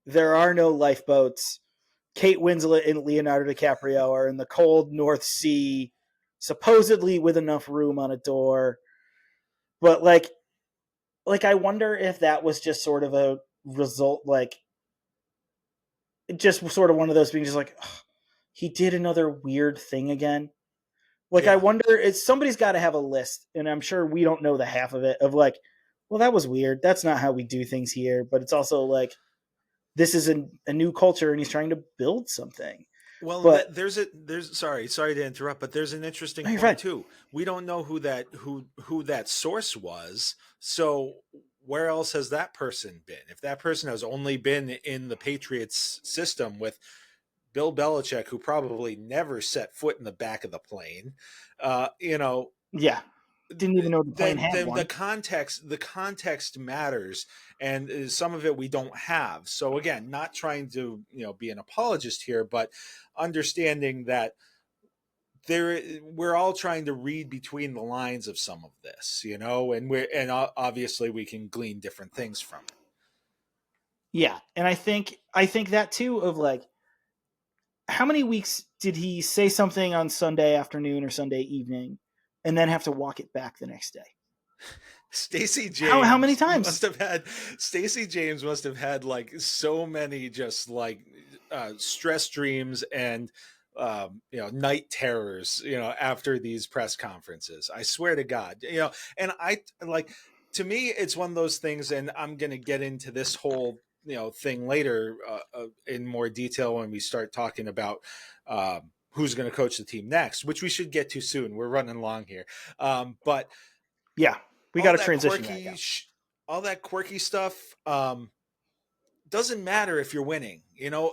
There are no lifeboats. Kate Winslet and Leonardo DiCaprio are in the cold North Sea, supposedly with enough room on a door. But like I wonder if that was just sort of a result, like just sort of one of those being just like, "Ugh, he did another weird thing again." Like, I Yeah. wonder, somebody's got to have a list, and I'm sure we don't know the half of it, of like, well, that was weird. That's not how we do things here. But it's also like, this is a new culture, and he's trying to build something. Well, But there's sorry to interrupt, but there's an interesting no, you're point fine. too. We don't know who that source was. So where else has that person been? If that person has only been in the Patriots system with Bill Belichick, who probably never set foot in the back of the plane, you know, Yeah, didn't even know the plane had then one. the context matters, and some of it we don't have. So again, not trying to be an apologist here, but understanding that we're all trying to read between the lines of some of this, and obviously we can glean different things from it. Yeah, and I think that too, of like, how many weeks did he say something on Sunday afternoon or Sunday evening, and then have to walk it back the next day? Stacey How many James times? must have had like so many just like stress dreams and night terrors after these press conferences. I swear to God, and I like, to me it's one of those things, and I'm gonna get into this whole thing later in more detail when we start talking about who's going to coach the team next, which we should get to soon. We're running long here, but yeah, we got to transition that. Yeah. All that quirky stuff doesn't matter if you're winning.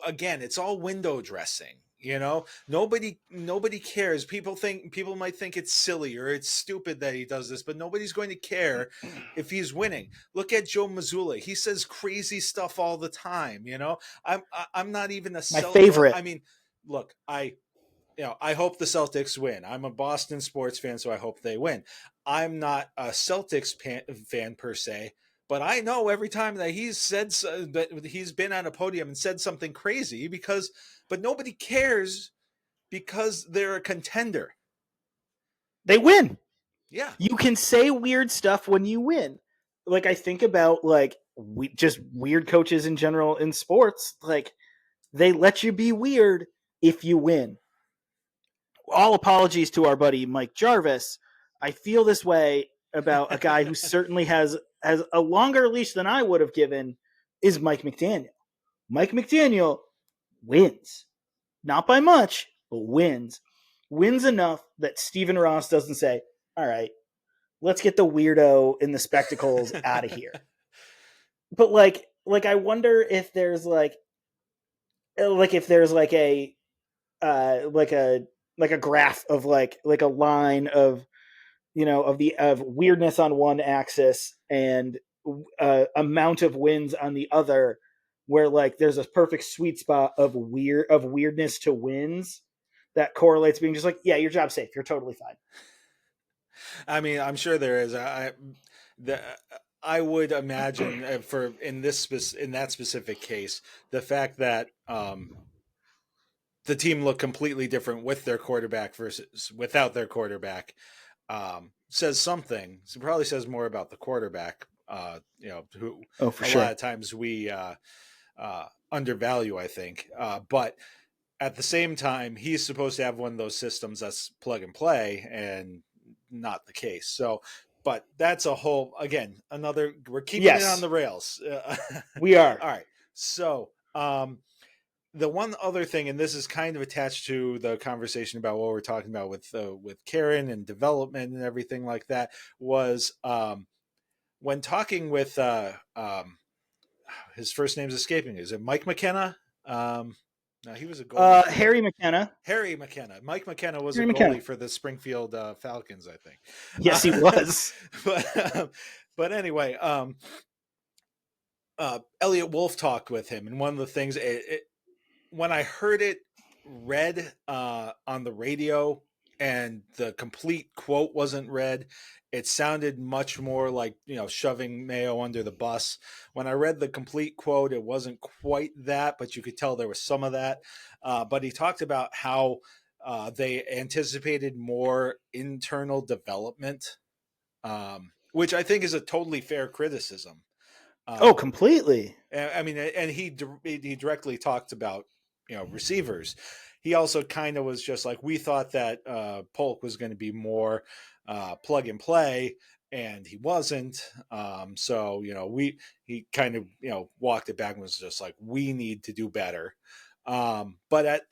Again, it's all window dressing. Nobody cares. People might think it's silly or it's stupid that he does this, but nobody's going to care if he's winning. Look at Joe Mazzulla. He says crazy stuff all the time. I'm not even My favorite. I mean, look, I hope the Celtics win. I'm a Boston sports fan, so I hope they win. I'm not a Celtics fan per se, but I know every time that that he's been on a podium and said something crazy, but nobody cares because they're a contender. They win. Yeah. You can say weird stuff when you win. Like, I think about like just weird coaches in general in sports. Like, they let you be weird if you win. All apologies to our buddy Mike Jarvis. I feel this way about a guy who certainly has a longer leash than I would have given, is Mike McDaniel. Mike McDaniel wins. Not by much, but wins. Wins enough that Stephen Ross doesn't say, all right, let's get the weirdo in the spectacles out of here. But like I wonder if there's like if there's like a graph of like a line of of weirdness on one axis and amount of wins on the other, where like there's a perfect sweet spot of weirdness to wins that correlates, being just like, yeah, your job's safe, you're totally fine. I mean, I'm sure there is. I would imagine in that specific case, the fact that the team looked completely different with their quarterback versus without their quarterback says something. So it probably says more about the quarterback, who for a sure. lot of times we undervalue, I think. But at the same time, he's supposed to have one of those systems that's plug and play, and not the case. So, but that's a whole, again, we're keeping it on the rails. We are. All right. So, the one other thing, and this is kind of attached to the conversation about what we're talking about with Karen and development and everything like that, was when talking with his first name's escaping me. Is it Mike McKenna? No, he was a goalie. Harry McKenna. Harry McKenna. Mike McKenna was a goalie for the Springfield Falcons, I think. Yes, he was. But anyway, Eliot Wolf talked with him, and one of the things, when I heard it read on the radio and the complete quote wasn't read, it sounded much more like, shoving Mayo under the bus. When I read the complete quote, it wasn't quite that, but you could tell there was some of that. But he talked about how they anticipated more internal development, which I think is a totally fair criticism. Completely. I mean, and he directly talked about, receivers. He also kind of was just like, we thought that Polk was going to be more plug and play, and he wasn't. So he kind of walked it back and was just like, we need to do better. But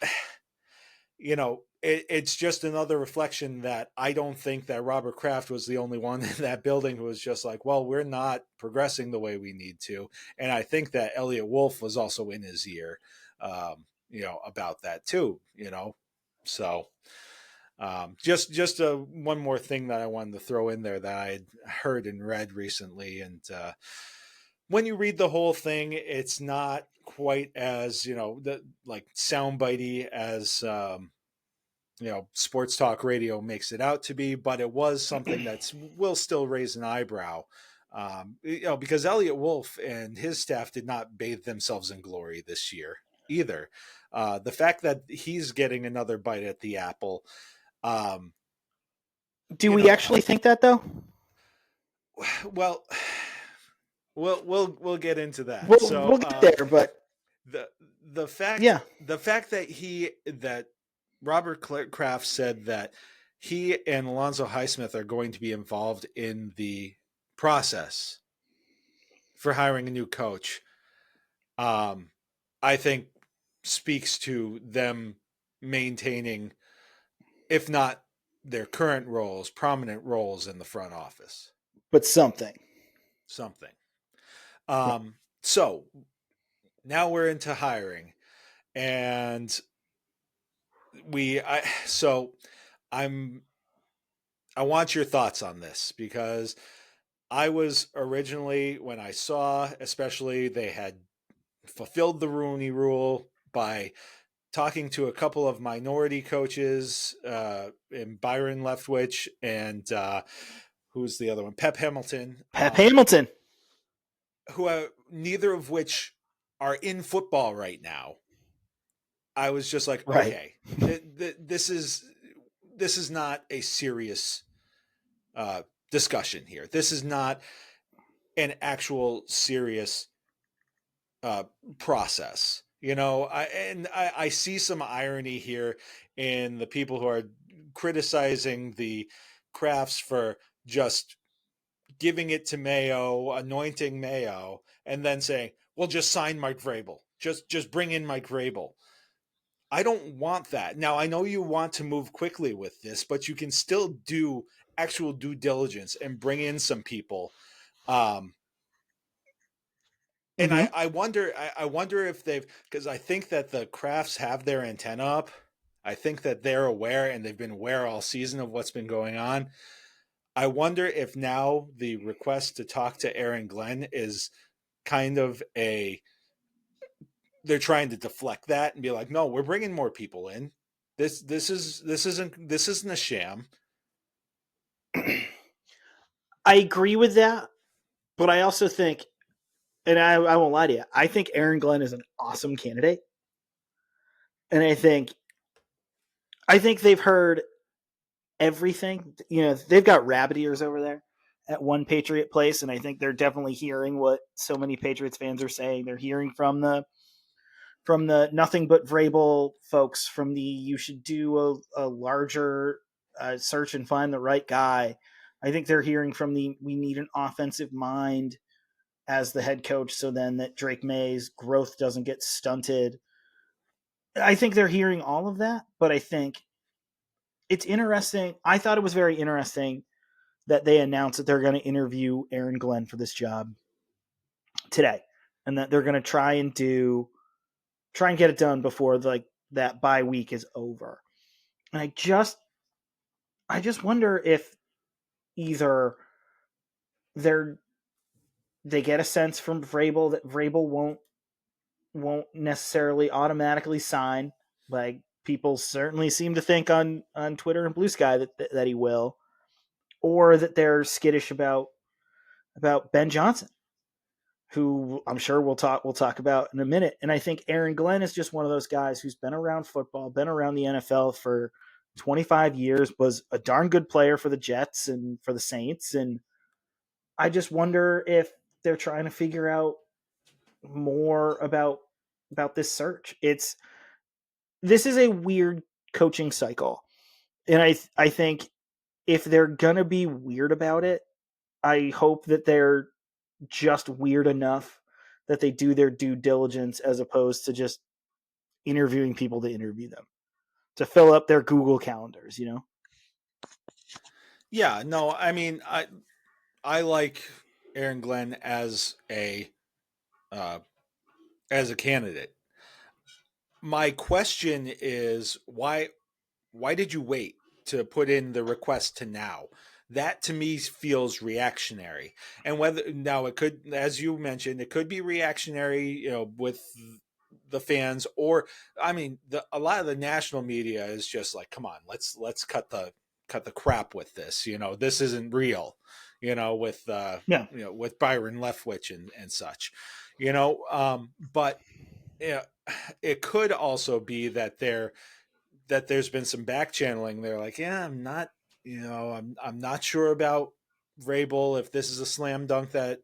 it's just another reflection that I don't think that Robert Kraft was the only one in that building who was just like, well, we're not progressing the way we need to. And I think that Eliot Wolf was also in his ear, about that too, So just one more thing that I wanted to throw in there that I had heard and read recently. And when you read the whole thing, it's not quite as, like soundbitey as, sports talk radio makes it out to be, but it was something that will still raise an eyebrow. Because Eliot Wolf and his staff did not bathe themselves in glory this year either. The fact that he's getting another bite at the apple. Do we actually think that though? Well, we'll get into that. We'll get there, but the fact that Robert Kraft said that he and Alonzo Highsmith are going to be involved in the process for hiring a new coach, I think speaks to them maintaining, if not their current roles, prominent roles in the front office. But something. So now we're into hiring, and I want your thoughts on this, because I was originally, when I saw, especially they had fulfilled the Rooney Rule by talking to a couple of minority coaches, in Byron Leftwich and who's the other one? Pep Hamilton. Who are, neither of which are in football right now. I was just like, okay, this is not a serious discussion here. This is not an actual serious process. I see some irony here in the people who are criticizing the Crafts for just giving it to Mayo, anointing Mayo, and then saying, well, just sign Mike Vrabel. Just bring in Mike Vrabel. I don't want that. Now, I know you want to move quickly with this, but you can still do actual due diligence and bring in some people. And I wonder if because I think that the Crafts have their antenna up. I think that they're aware, and they've been aware all season of what's been going on. I wonder if now the request to talk to Aaron Glenn is kind of they're trying to deflect that and be like, no, we're bringing more people in. This isn't a sham. I agree with that, but I also think, and I won't lie to you, I think Aaron Glenn is an awesome candidate. And I think they've heard everything. They've got rabbit ears over there at One Patriot Place, and I think they're definitely hearing what so many Patriots fans are saying. They're hearing from the nothing but Vrabel folks, from the you should do a larger search and find the right guy. I think they're hearing from we need an offensive mind as the head coach, so then that Drake May's growth doesn't get stunted. I think they're hearing all of that, but I think it's interesting. I thought it was very interesting that they announced that they're going to interview Aaron Glenn for this job today, and that they're going to try and get it done before that bye week is over. And I just wonder if either they get a sense from Vrabel that Vrabel won't necessarily automatically sign. Like, people certainly seem to think on Twitter and Blue Sky that he will, or that they're skittish about Ben Johnson, who I'm sure we'll talk about in a minute. And I think Aaron Glenn is just one of those guys who's been around football, been around the NFL for 25 years, was a darn good player for the Jets and for the Saints. And I just wonder if they're trying to figure out more about this search. This is a weird coaching cycle. And I think if they're going to be weird about it, I hope that they're just weird enough that they do their due diligence as opposed to just interviewing people to interview them, to fill up their Google calendars, you know? Yeah, no, I mean, I like Aaron Glenn as a candidate. My question is why did you wait to put in the request to now? That to me feels reactionary. And whether now it could, as you mentioned, it could be reactionary, with the fans, or I mean, a lot of the national media is just like, come on, let's cut the crap with this. This isn't real. With Yeah. with Byron Leftwich and such. But it could also be that there's been some back channeling. They're like, yeah, I'm not sure about Vrabel, if this is a slam dunk that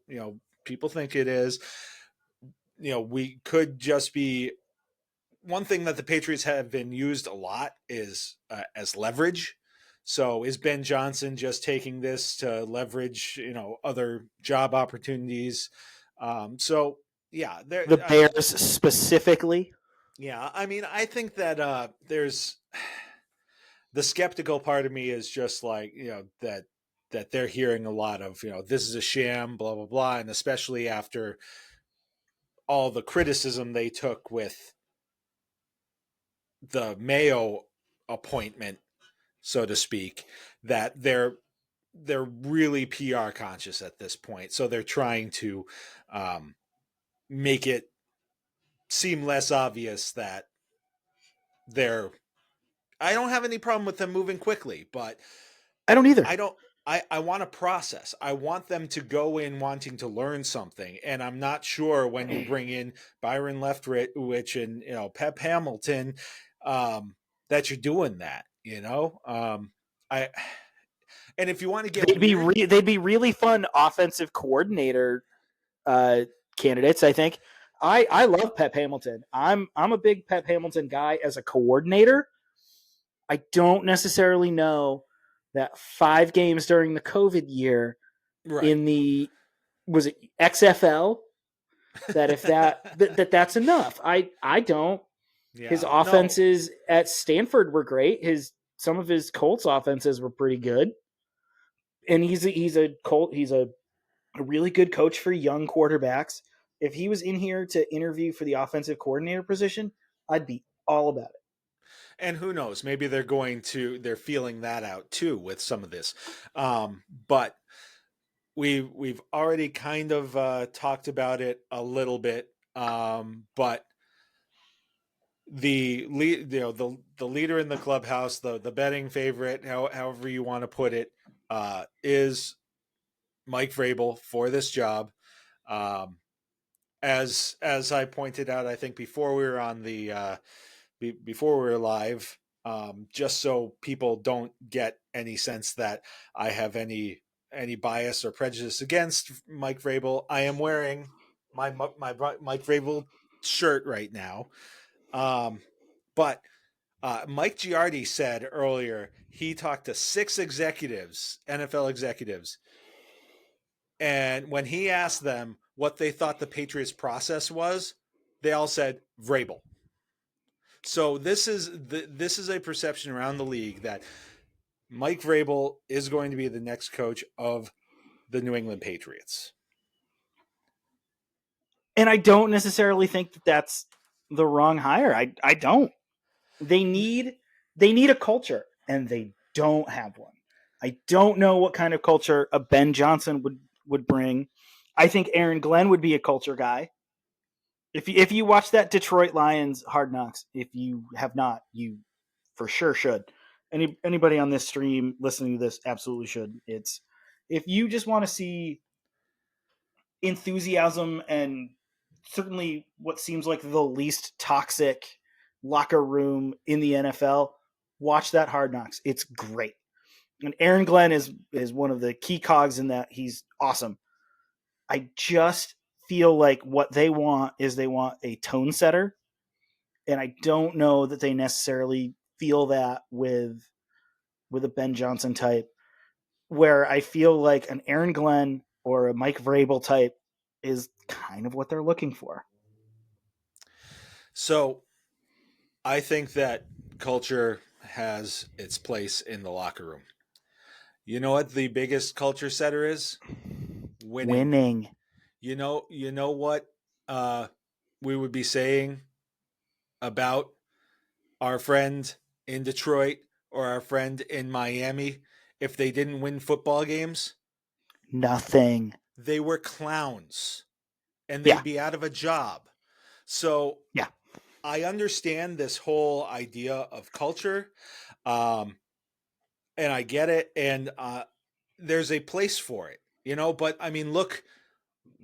people think it is. We could just be, one thing that the Patriots have been used a lot is as leverage. So is Ben Johnson just taking this to leverage other job opportunities? So yeah, The Bears specifically. Yeah, I mean, I think that there's the skeptical part of me is just like, that they're hearing a lot of, this is a sham, blah, blah, blah. And especially after all the criticism they took with the Mayo appointment, so to speak, that they're really PR conscious at this point. So they're trying to make it seem less obvious that I don't have any problem with them moving quickly, but I don't either. I want a process. I want them to go in wanting to learn something. And I'm not sure when you bring in Byron Leftwich and, Pep Hamilton, that you're doing that, and if you want to get they'd be really fun offensive coordinator candidates. I think I love Pep Hamilton. I'm a big Pep Hamilton guy as a coordinator. I don't necessarily know that 5 games during the COVID year in the, was it XFL, that if that's enough. I don't. Yeah, his offenses at Stanford were great. Some of his Colts offenses were pretty good. And he's a really good coach for young quarterbacks. If he was in here to interview for the offensive coordinator position, I'd be all about it. And who knows, maybe they're feeling that out too with some of this. But we've already kind of talked about it a little bit. But the leader in the clubhouse, the betting favorite, however you want to put it, is Mike Vrabel for this job. As I pointed out, I think before we were on the before we were live, just so people don't get any sense that I have any bias or prejudice against Mike Vrabel, I am wearing my Mike Vrabel shirt right now. But Mike Giardi said earlier he talked to 6 executives, NFL executives, and when he asked them what they thought the Patriots process was, they all said Vrabel. So this is a perception around the league that Mike Vrabel is going to be the next coach of the New England Patriots. And I don't necessarily think that that's the wrong hire. I don't. They need a culture, and they don't have one. I don't know what kind of culture a Ben Johnson would bring. I think Aaron Glenn would be a culture guy. If you watch that Detroit Lions Hard Knocks, if you have not, you for sure should. Anybody on this stream listening to this absolutely should. It's, if you just want to see enthusiasm and certainly what seems like the least toxic locker room in the NFL, watch that Hard Knocks. It's great. And Aaron Glenn is one of the key cogs in that. He's awesome. I just feel like what they want is they want a tone setter. And I don't know that they necessarily feel that with a Ben Johnson type, where I feel like an Aaron Glenn or a Mike Vrabel type is kind of what they're looking for. So I think that culture has its place in the locker room. You know what the biggest culture setter is? Winning. You know what we would be saying about our friend in Detroit or our friend in Miami if they didn't win football games? Nothing. They were clowns and they'd be out of a job. So yeah, I understand this whole idea of culture. And I get it. And there's a place for it, but I mean, look,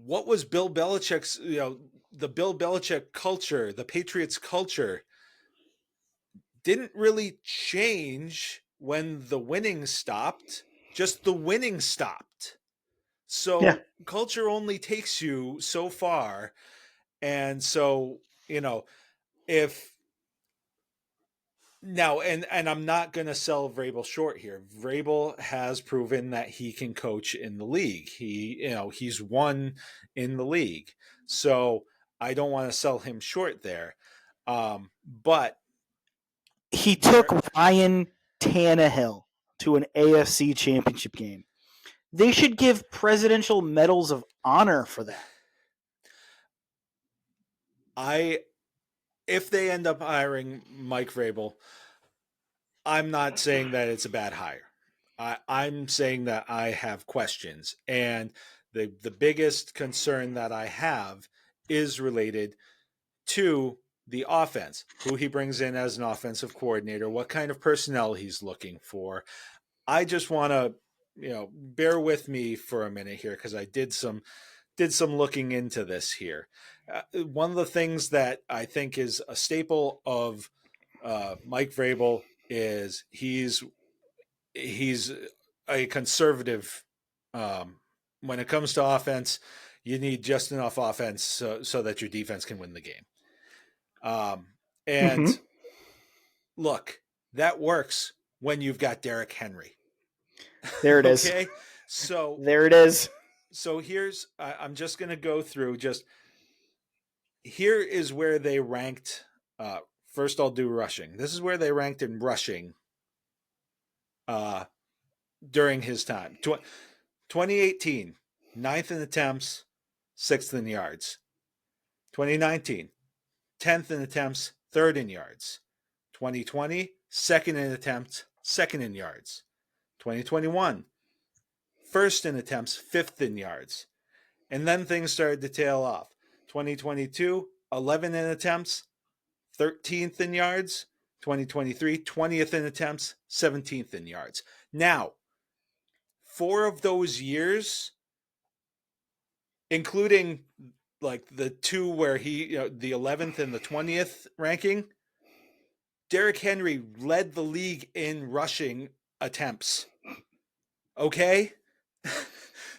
what was Bill Belichick's, the Bill Belichick culture, the Patriots culture didn't really change when the winning stopped, just the winning stopped. So culture only takes you so far. And so, if now, and I'm not going to sell Vrabel short here. Vrabel has proven that he can coach in the league. He's won in the league. So I don't want to sell him short there. But he took Ryan Tannehill to an AFC championship game. They should give presidential medals of honor for that. If they end up hiring Mike Vrabel, I'm not saying that it's a bad hire. I'm saying that I have questions. And the biggest concern that I have is related to the offense, who he brings in as an offensive coordinator, what kind of personnel he's looking for. I just want to, bear with me for a minute here because I did some looking into this here. One of the things that I think is a staple of Mike Vrabel is he's a conservative. When it comes to offense, you need just enough offense so that your defense can win the game. And look, that works when you've got Derrick Henry. There it is. Okay, so there it is. So I'm just going to go through here is where they ranked. First, I'll do rushing. This is where they ranked in rushing during his time. 2018, 9th in attempts, 6th in yards. 2019, 10th in attempts, 3rd in yards. 2020, 2nd in attempts, 2nd in yards. 2021, 1st in attempts, 5th in yards. And then things started to tail off. 2022, 11 in attempts, 13th in yards. 2023, 20th in attempts, 17th in yards. Now, 4 of those years, including like the 2 where he, the 11th and the 20th ranking, Derrick Henry led the league in rushing attempts. Okay?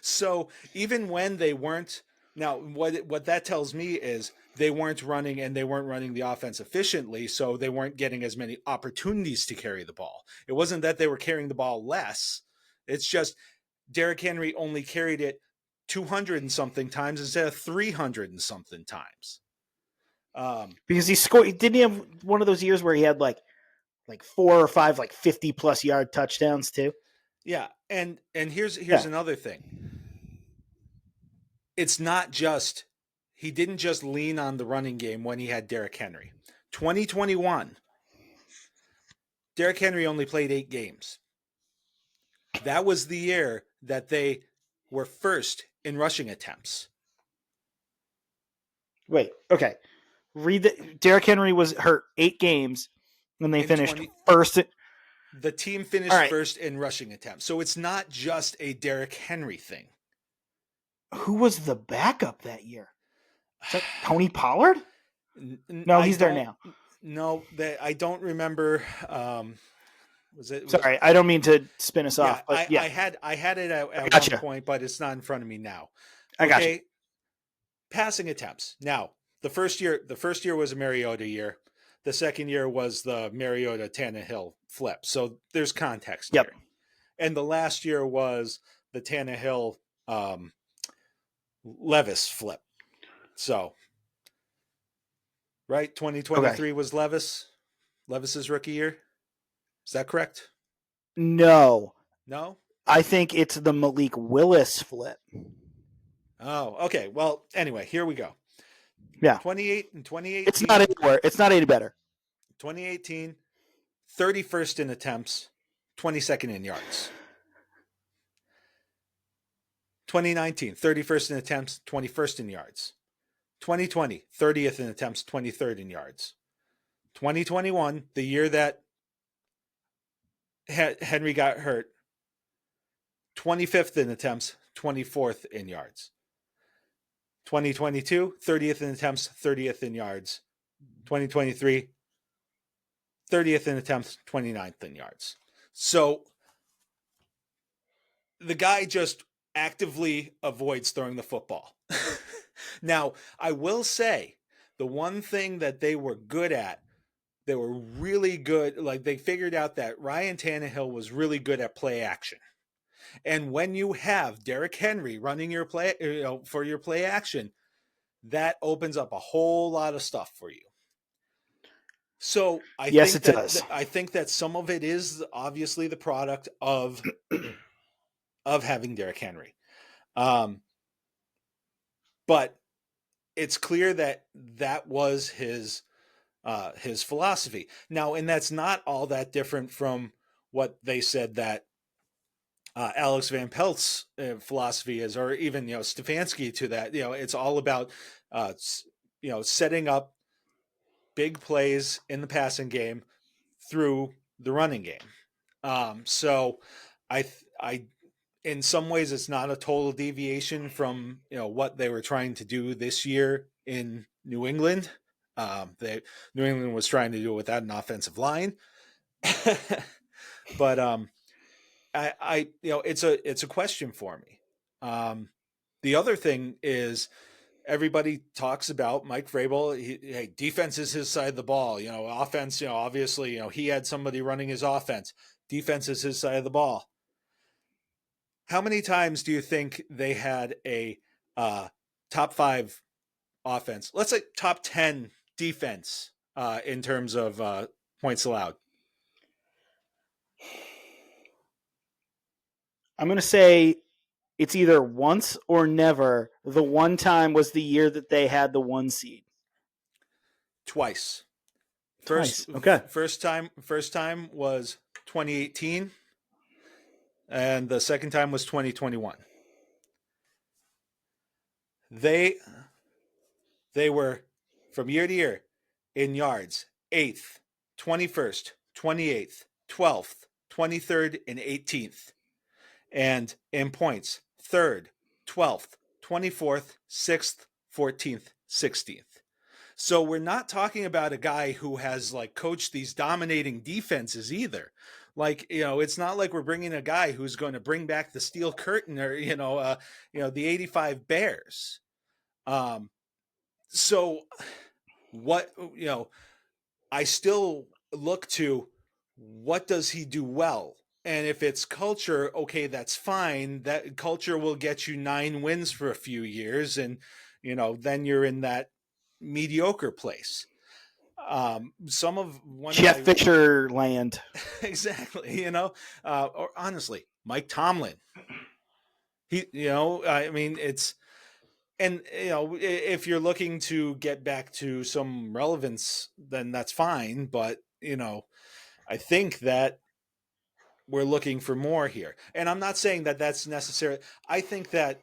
So even when they weren't, now what that tells me is they weren't running the offense efficiently, so they weren't getting as many opportunities to carry the ball. It wasn't that they were carrying the ball less. It's just Derrick Henry only carried it 200 and something times instead of 300 and something times. Because he scored, didn't he have one of those years where he had like 4 or 5 like 50 plus yard touchdowns too? Yeah, and here's another thing. It's not just he didn't just lean on the running game when he had Derrick Henry. 2021, Derrick Henry only played 8 games. That was the year that they were first in rushing attempts. Wait, okay. Derrick Henry was hurt 8 games when they finished first. The team finished first in rushing attempts. So it's not just a Derrick Henry thing. Who was the backup that year? Is that Tony Pollard? No, he's there now. No, I don't remember. Sorry, I don't mean to spin us off. But I had it at one point, but it's not in front of me now. I got you. Passing attempts. Now, the first year was a Mariota year. The second year was the Mariota Tannehill flip. So there's context here. And the last year was the Tannehill Levis flip. So, right? 2023 was Levis's rookie year. Is that correct? No. No? I think it's the Malik Willis flip. Oh, okay. Well, anyway, here we go. Yeah. 2018. It's not anywhere. It's not any better. 2018, 31st in attempts, 22nd in yards. 2019, 31st in attempts, 21st in yards. 2020, 30th in attempts, 23rd in yards. 2021, the year that Henry got hurt, 25th in attempts, 24th in yards. 2022, 30th in attempts, 30th in yards. 2023, 30th in attempts, 29th in yards. So the guy just actively avoids throwing the football. Now, I will say the one thing that they were good at, they were really good. Like they figured out that Ryan Tannehill was really good at play action. And when you have Derrick Henry running your play, for your play action, that opens up a whole lot of stuff for you. So I think that some of it is obviously the product of having Derrick Henry. But it's clear that was his philosophy. Now, and that's not all that different from what they said that Alex Van Pelt's philosophy is, or even, Stefanski to that. It's all about, setting up big plays in the passing game through the running game. So I in some ways it's not a total deviation from, what they were trying to do this year in New England. New England was trying to do it without an offensive line. But it's a question for me. The other thing is everybody talks about Mike Vrabel. Defense is his side of the ball. Offense. Obviously, he had somebody running his offense. Defense is his side of the ball. How many times do you think they had a top 5 offense? Let's say top 10 defense in terms of points allowed. I'm going to say it's either once or never. The one time was the year that they had the 1 seed. Twice. Okay. First time was 2018, and the second time was 2021. They were from year to year in yards 8th, 21st, 28th, 12th, 23rd, and 18th. And in points, 3rd, 12th, 24th, 6th, 14th, 16th. So we're not talking about a guy who has coached these dominating defenses either. It's not like we're bringing a guy who's going to bring back the Steel Curtain or, the 85 Bears. So what, I still look to what does he do well? And if it's culture, okay, that's fine. That culture will get you 9 wins for a few years. And, then you're in that mediocre place. Jeff Fisher land. Exactly. Or honestly, Mike Tomlin, it's, and, if you're looking to get back to some relevance, then that's fine. But, I think that we're looking for more here. And I'm not saying that that's necessary. I think that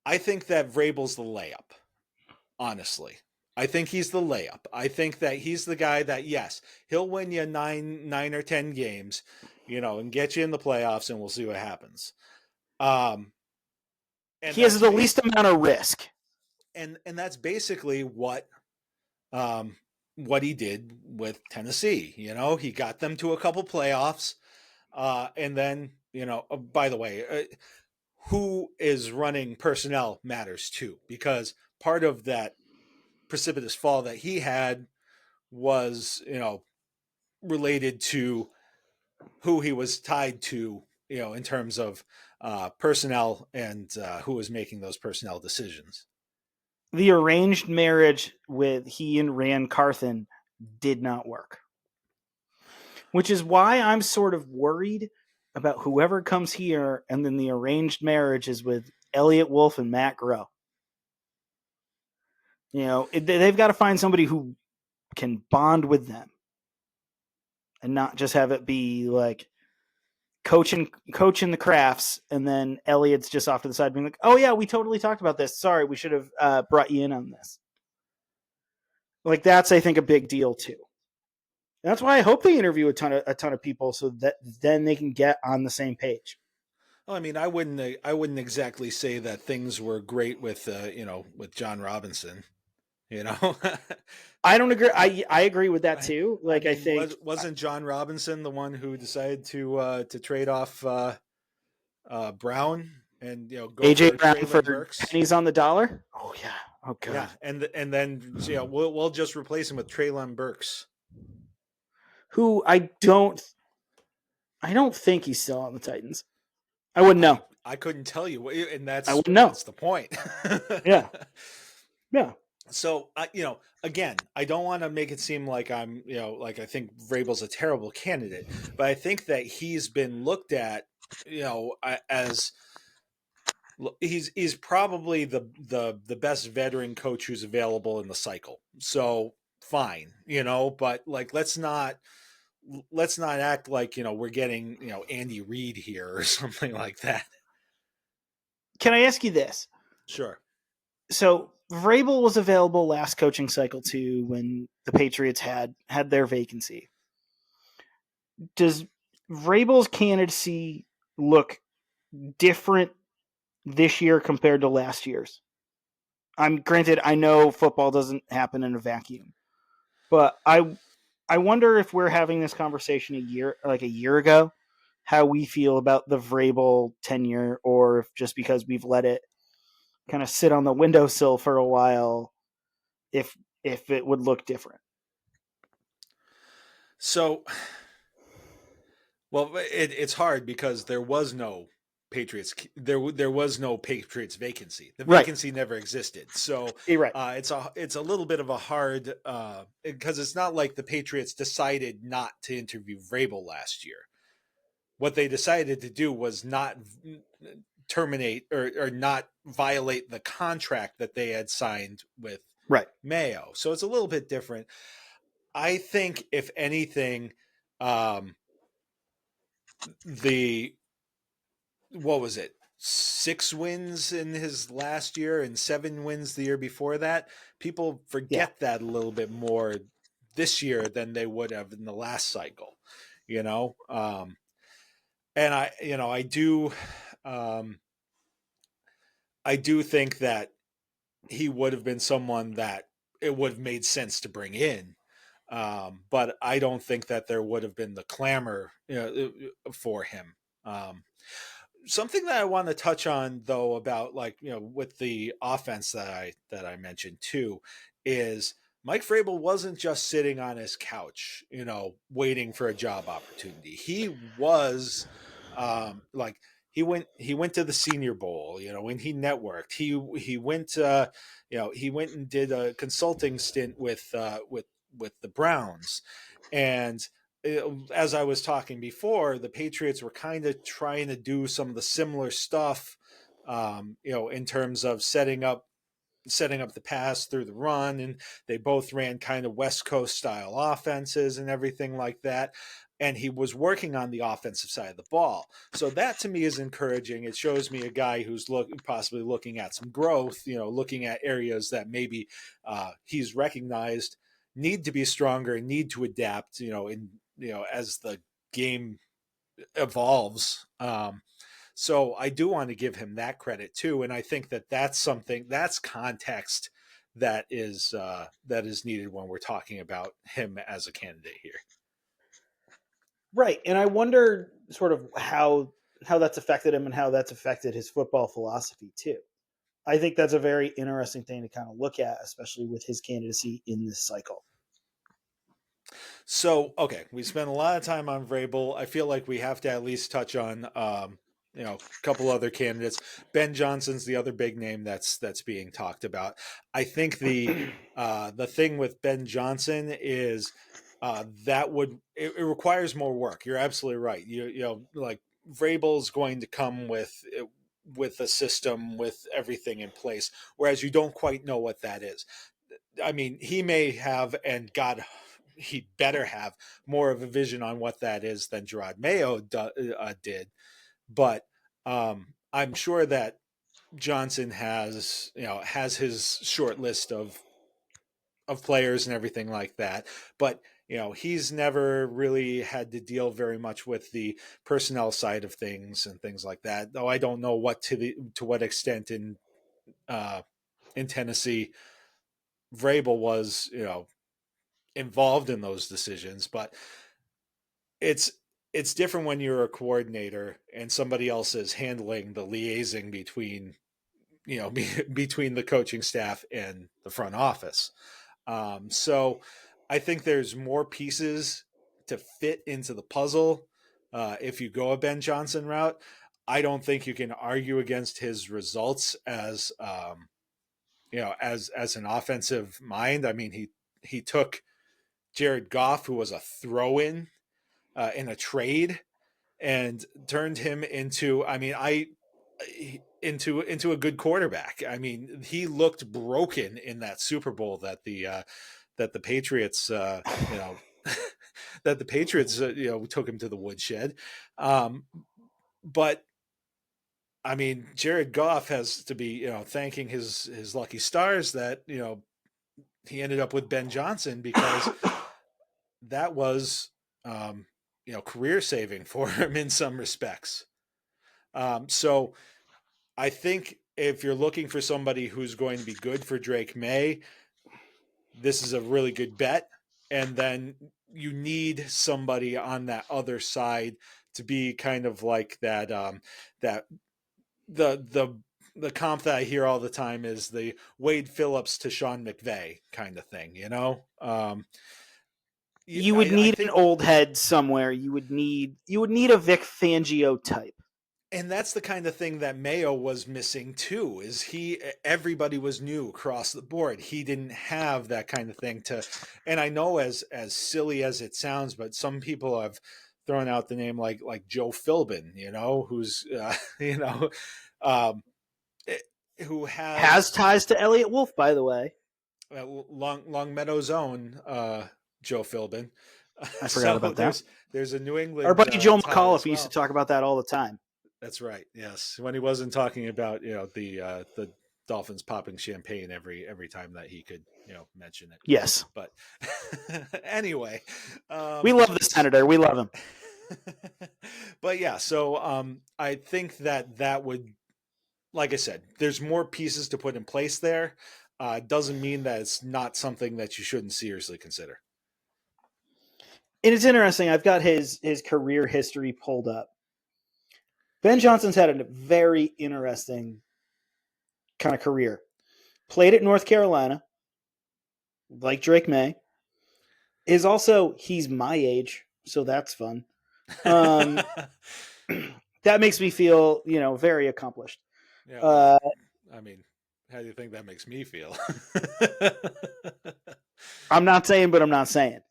Vrabel's the layup, honestly. I think he's the layup. I think that he's the guy that, yes, he'll win you 9 or 10 games, and get you in the playoffs, and we'll see what happens. And he has the least amount of risk. And that's basically what he did with Tennessee. He got them to a couple playoffs. And then, by the way, who is running personnel matters too, because part of that precipitous fall that he had was, related to who he was tied to, in terms of personnel and who was making those personnel decisions. The arranged marriage with he and Rand Carthen did not work, which is why I'm sort of worried about whoever comes here, and then the arranged marriage is with Eliot Wolf and Matt Groh. They've got to find somebody who can bond with them and not just have it be like coaching the crafts, and then Elliot's just off to the side being like, oh yeah, we totally talked about this. Sorry, we should have brought you in on this. Like, that's, I think, a big deal too. And that's why I hope they interview a ton of people, so that then they can get on the same page. Well, I mean, I wouldn't exactly say that things were great with with John Robinson. I don't agree. I agree with that too. Like, I think wasn't John Robinson the one who decided to trade off Brown and go AJ Brown for Burks? pennies on the dollar? Oh yeah. Oh god. Yeah, and then we'll just replace him with Treylon Burks, who I don't think he's still on the Titans. I wouldn't know. I couldn't tell you, and that's the point. Yeah. Yeah. So, again, I don't want to make it seem like I'm, like I think Vrabel's a terrible candidate, but I think that he's been looked at, as he's probably the best veteran coach who's available in the cycle. So fine, but like, let's not act like, we're getting, Andy Reid here or something like that. Can I ask you this? Sure. So Vrabel was available last coaching cycle too, when the Patriots had their vacancy. Does Vrabel's candidacy look different this year compared to last year's? Granted, I know football doesn't happen in a vacuum, but I wonder if we're having this conversation a year ago, how we feel about the Vrabel tenure, or if just because we've let it kind of sit on the windowsill for a while, if it would look different. So, well, it's hard because there was no Patriots. There was no Patriots vacancy. The vacancy never existed. So it's a little bit of a hard because it's not like the Patriots decided not to interview Vrabel last year. What they decided to do was not terminate or not violate the contract that they had signed with Mayo. So it's a little bit different. I think, if anything, what was it? 6 wins in his last year and 7 wins the year before that. People forget that a little bit more this year than they would have in the last cycle, and I do think that he would have been someone that it would have made sense to bring in. But I don't think that there would have been the clamor for him. Something that I want to touch on, though, about with the offense that I mentioned too, is Mike Vrabel wasn't just sitting on his couch, waiting for a job opportunity. He was he went to the Senior Bowl, and he networked. He went and did a consulting stint with the Browns. And as I was talking before, the Patriots were kind of trying to do some of the similar stuff, in terms of setting up the pass through the run. And they both ran kind of West Coast style offenses and everything like that. And he was working on the offensive side of the ball. So that to me is encouraging. It shows me a guy who's possibly looking at some growth, looking at areas that maybe he's recognized need to be stronger, need to adapt, as the game evolves. So I do want to give him that credit too. And I think that's context that is needed when we're talking about him as a candidate here. Right. And I wonder sort of how that's affected him and how that's affected his football philosophy too. I think that's a very interesting thing to kind of look at, especially with his candidacy in this cycle. So, okay, we spent a lot of time on Vrabel. I feel like we have to at least touch on, a couple other candidates. Ben Johnson's the other big name that's being talked about. I think the thing with Ben Johnson is it requires more work. You're absolutely right. Like Vrabel's going to come with a system with everything in place, whereas you don't quite know what that is. I mean, he may have, and God, he'd better have more of a vision on what that is than Jerod Mayo did. But I'm sure that Johnson has his short list of players and everything like that. But he's never really had to deal very much with the personnel side of things and things like that. Though I don't know to what extent in Tennessee Vrabel was involved in those decisions, but it's different when you're a coordinator and somebody else is handling the liaising between between the coaching staff and the front office. So I think there's more pieces to fit into the puzzle if you go a Ben Johnson route. I don't think you can argue against his results as as an offensive mind. I mean, he took Jared Goff, who was a throw-in in a trade, and turned him into into a good quarterback. I mean, he looked broken in that Super Bowl that the Patriots that the Patriots took him to the woodshed. But I mean, Jared Goff has to be thanking his lucky stars that he ended up with Ben Johnson, because that was career saving for him in some respects. So I think if you're looking for somebody who's going to be good for Drake May, this is a really good bet. And then you need somebody on that other side to be kind of like that, that the comp that I hear all the time is the Wade Phillips to Sean McVay kind of thing, You would need an old head somewhere. You would need a Vic Fangio type. And that's the kind of thing that Mayo was missing too, is everybody was new across the board. He didn't have that kind of thing and I know as silly as it sounds, but some people have thrown out the name like Joe Philbun, who's, who has ties to Eliot Wolf, by the way. Long Meadow's own Joe Philbin. I forgot about that. There's a New England. Our buddy Joe McAuliffe used to talk about that all the time. That's right. Yes, when he wasn't talking about the Dolphins popping champagne every time that he could mention it. Yes, but anyway, we love the senator. We love him. But yeah, so I think that would, like I said, there's more pieces to put in place there. Doesn't mean that it's not something that you shouldn't seriously consider. And it's interesting. I've got his career history pulled up. Ben Johnson's had a very interesting kind of career. Played at North Carolina, like Drake May. He's my age, so that's fun. That makes me feel, very accomplished. Yeah, I mean, how do you think that makes me feel? I'm not saying, but I'm not saying.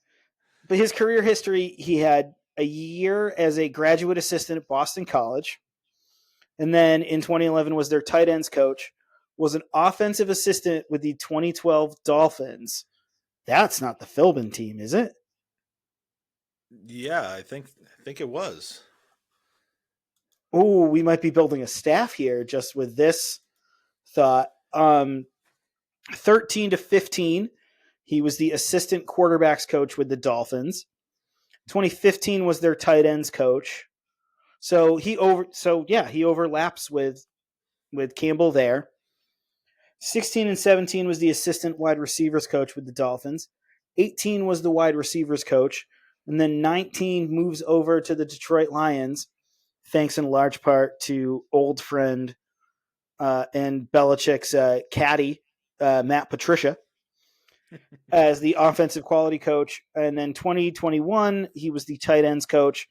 But his career history, he had a year as a graduate assistant at Boston College. And then in 2011 was their tight ends coach, was an offensive assistant with the 2012 Dolphins. That's not the Philbun team, is it? Yeah, I think it was. Oh, we might be building a staff here just with this thought. 13 to 15, he was the assistant quarterbacks coach with the Dolphins. 2015 was their tight ends coach. So he overlaps with Campbell there. 16 and 17 was the assistant wide receivers coach with the Dolphins. 18 was the wide receivers coach. And then 19 moves over to the Detroit Lions. thanks in large part to old friend and Belichick's caddy, Matt Patricia, as the offensive quality coach. And then 2021, he was the tight ends coach.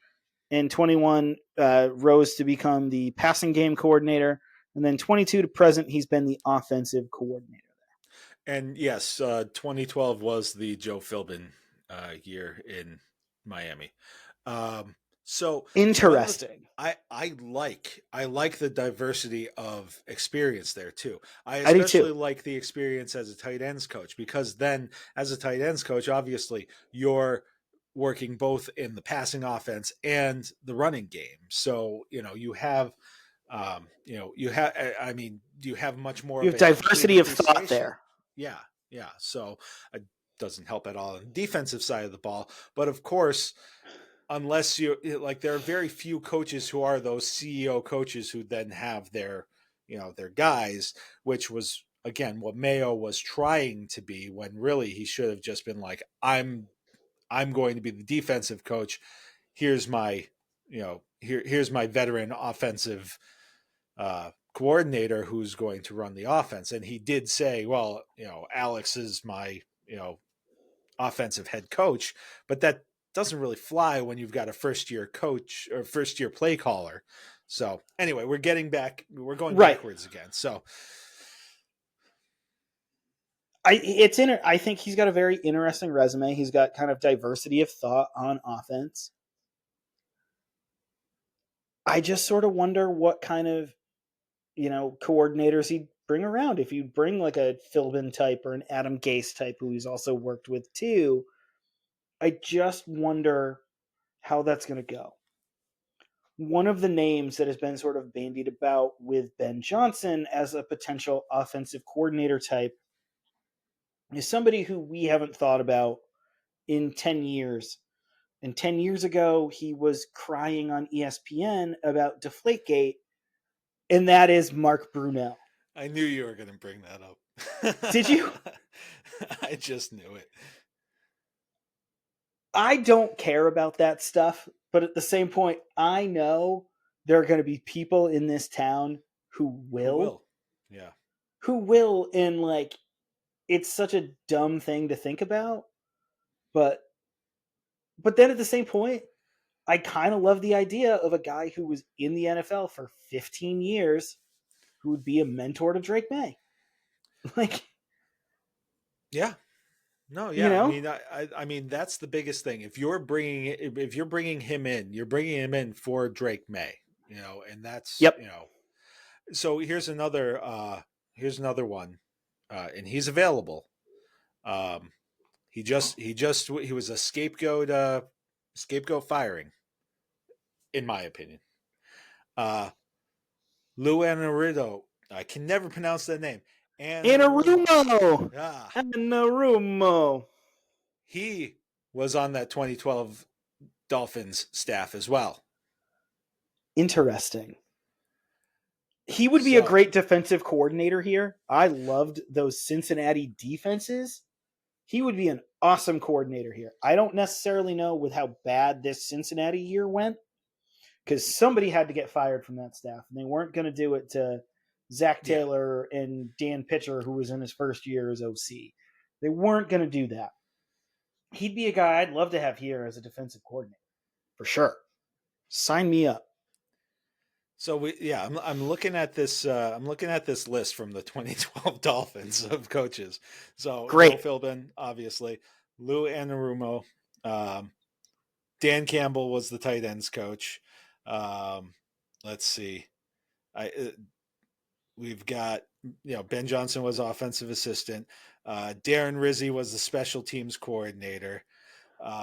In 21, rose to become the passing game coordinator. And then 22 to present, he's been the offensive coordinator there. And yes, 2012 was the Joe Philbun year in Miami. So interesting. I like the diversity of experience there too. I especially like the experience as a tight ends coach, because then as a tight ends coach, obviously you're working both in the passing offense and the running game. So, you have you have much more you have diversity of thought there. Yeah. So it doesn't help at all on the defensive side of the ball. But of course, unless there are very few coaches who are those CEO coaches who then have their guys, which was, again, what Mayo was trying to be, when really he should have just been like, I'm going to be the defensive coach. Here's my, here's my veteran offensive coordinator who's going to run the offense. And he did say, well, Alex is my, offensive head coach, but that doesn't really fly when you've got a first-year coach or first-year play caller. So anyway, we're going backwards again. So I think he's got a very interesting resume. He's got kind of diversity of thought on offense. I just sort of wonder what kind of, coordinators he'd bring around. If you bring like a Philbun type or an Adam Gase type, who he's also worked with too, I just wonder how that's going to go. One of the names that has been sort of bandied about with Ben Johnson as a potential offensive coordinator type is somebody who we haven't thought about in 10 years. And 10 years ago, he was crying on ESPN about Deflategate, and that is Mark Brunell. I knew you were going to bring that up. Did you? I just knew it. I don't care about that stuff, but at the same point, I know there are going to be people in this town who will. Yeah. Who will, and like, it's such a dumb thing to think about, but then at the same point, I kind of love the idea of a guy who was in the NFL for 15 years who would be a mentor to Drake May. Like, yeah. No, yeah. I mean, that's the biggest thing. If you're bringing him in, you're bringing him in for Drake May, and that's, so here's another one. And he's available. He was a scapegoat firing, in my opinion. Lou Anarumo. I can never pronounce that name. Anarumo. Anarumo. He was on that 2012 Dolphins staff as well. Interesting. He would be a great defensive coordinator here. I loved those Cincinnati defenses. He would be an awesome coordinator here. I don't necessarily know with how bad this Cincinnati year went, because somebody had to get fired from that staff, and they weren't going to do it to Zach Taylor and Dan Pitcher, who was in his first year as OC. They weren't going to do that. He'd be a guy I'd love to have here as a defensive coordinator, for sure. Sign me up. So I'm looking at this. I'm looking at this list from the 2012 Dolphins of coaches. So great. Joe Philbun, obviously, Lou Anarumo, Dan Campbell was the tight ends coach. Let's see, we've got Ben Johnson was offensive assistant. Darren Rizzi was the special teams coordinator.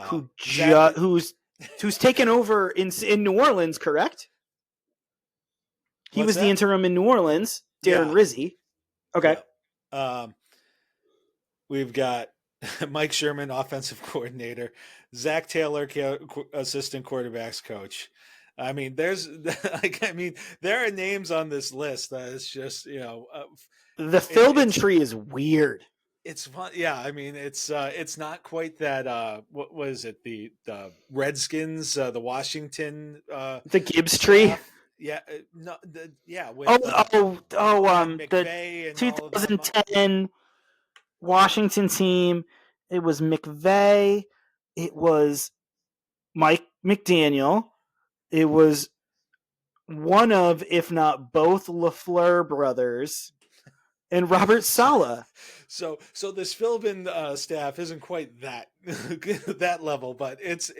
Who's taken over in New Orleans, correct? He was the interim in New Orleans, Darren Rizzi. Okay. Yeah. We've got Mike Sherman, offensive coordinator, Zach Taylor, assistant quarterbacks coach. I mean, there are names on this list that it's just, the Philbun tree is weird. It's fun. Yeah, I mean, it's not quite that. What was it? The Redskins, the Washington The Gibbs tree. staff. Yeah, no, yeah, Oh, with you had the McVay and all of them. 2010 Washington team. It was McVay. It was Mike McDaniel. It was one of, if not both, LaFleur brothers and Robert Saleh. So this Philbun staff isn't quite that that level, but it's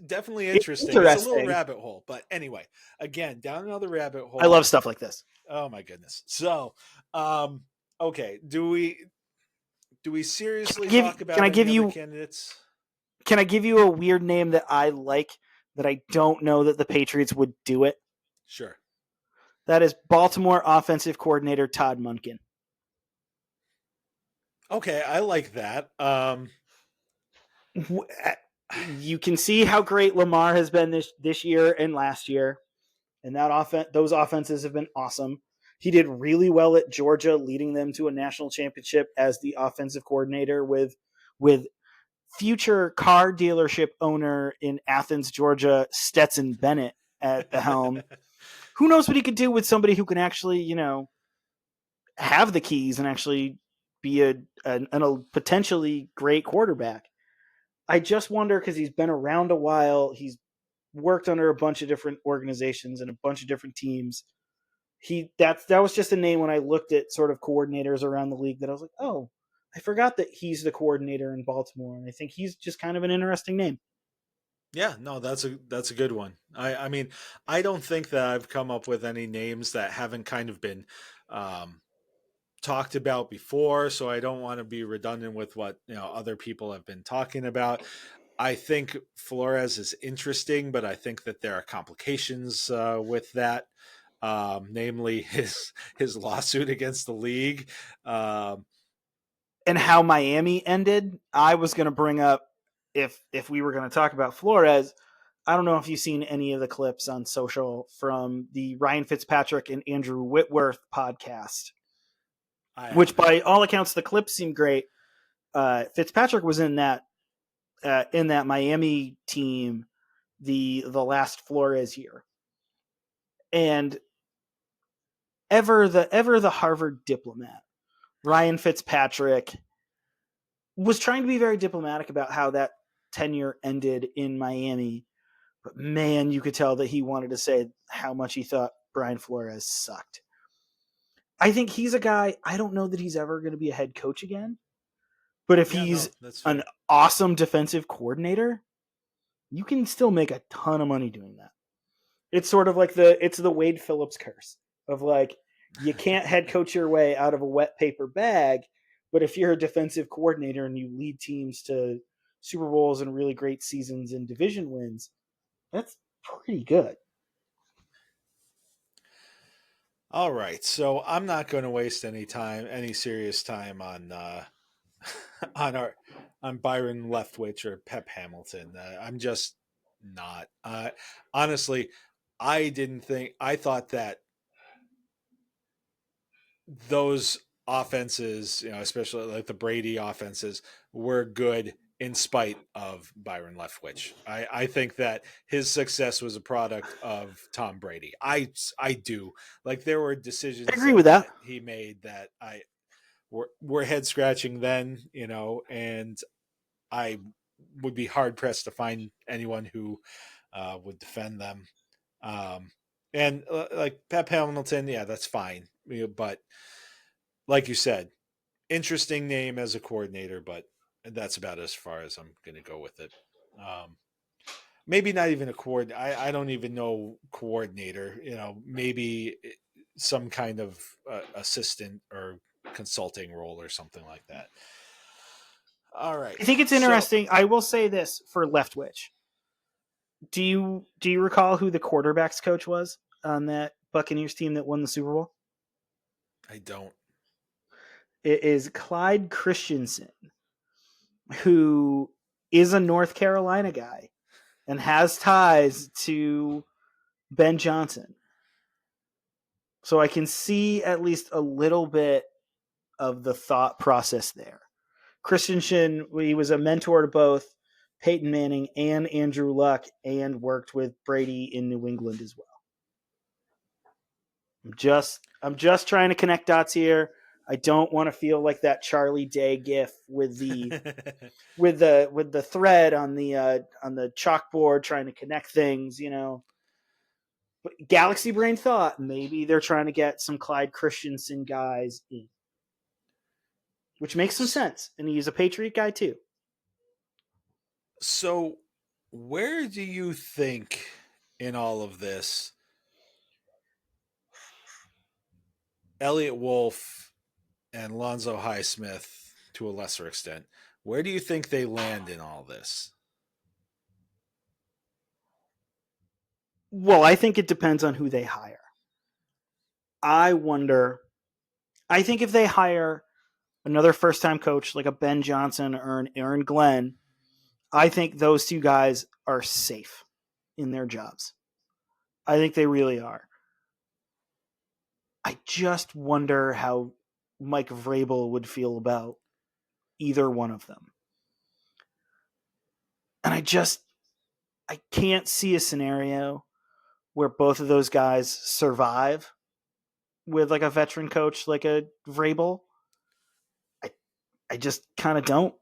definitely interesting. It's a little rabbit hole, but anyway, again, down another rabbit hole. I love stuff like this. Oh my goodness. So, okay, do we seriously talk about any other candidates? Can I give you a weird name that I like that I don't know that the Patriots would do it? Sure. That is Baltimore offensive coordinator Todd Monken. Okay, I like that. You can see how great Lamar has been this year and last year, and those offenses have been awesome. He did really well at Georgia, leading them to a national championship as the offensive coordinator with future car dealership owner in Athens, Georgia, Stetson Bennett at the helm. Who knows what he could do with somebody who can actually, have the keys and actually be a potentially great quarterback. I just wonder, because he's been around a while, he's worked under a bunch of different organizations and a bunch of different teams. That was just a name when I looked at sort of coordinators around the league that I was like, oh, I forgot that he's the coordinator in Baltimore, and I think he's just kind of an interesting name. Yeah, no, that's a good one. I mean, I don't think that I've come up with any names that haven't kind of been talked about before, so I don't want to be redundant with what other people have been talking about. I think Flores is interesting, but I think that there are complications with that, namely his lawsuit against the league. And how Miami ended. I was going to bring up, if we were going to talk about Flores, I don't know if you've seen any of the clips on social from the Ryan Fitzpatrick and Andrew Whitworth podcast, which by all accounts, the clips seem great. Fitzpatrick was in that Miami team the last Flores year. And ever the Harvard diplomat, Ryan Fitzpatrick was trying to be very diplomatic about how that tenure ended in Miami. But man, you could tell that he wanted to say how much he thought Brian Flores sucked. I think he's a guy, I don't know that he's ever going to be a head coach again. But if he's an awesome defensive coordinator, you can still make a ton of money doing that. It's sort of like it's the Wade Phillips curse of like, you can't head coach your way out of a wet paper bag, but if you're a defensive coordinator and you lead teams to Super Bowls and really great seasons and division wins, that's pretty good. All right, so I'm not going to waste any serious time on Byron Leftwich or Pep Hamilton. I'm just not. Honestly, I thought that those offenses, especially like the Brady offenses, were good in spite of Byron Leftwich. I think that his success was a product of Tom Brady. I do. Like, there were decisions I agree with that he made that were head scratching then, and I would be hard pressed to find anyone who would defend them. And like Pep Hamilton, yeah, that's fine. But like you said, interesting name as a coordinator, but that's about as far as I'm going to go with it. Maybe not even a coordinator. I don't even know coordinator, maybe some kind of assistant or consulting role or something like that. All right. I think it's interesting. I will say this for Leftwich. Do you recall who the quarterbacks coach was on that Buccaneers team that won the Super Bowl? I don't. It is Clyde Christensen, who is a North Carolina guy and has ties to Ben Johnson. So I can see at least a little bit of the thought process there. Christensen, he was a mentor to both Peyton Manning and Andrew Luck, and worked with Brady in New England as well. I'm just trying to connect dots here. I don't want to feel like that Charlie Day gif with the with the thread on the chalkboard trying to connect things, you know. But Galaxy Brain thought maybe they're trying to get some Clyde Christensen guys in, which makes some sense, and he's a Patriot guy too. So, where do you think in all of this, Eliot Wolf and Lonzo Highsmith, to a lesser extent, where do you think they land in all this? Well, I think it depends on who they hire. I think if they hire another first-time coach like a Ben Johnson or an Aaron Glenn, I think those two guys are safe in their jobs. I think they really are. I just wonder how Mike Vrabel would feel about either one of them. And I can't see a scenario where both of those guys survive with like a veteran coach like a Vrabel. I just kind of don't.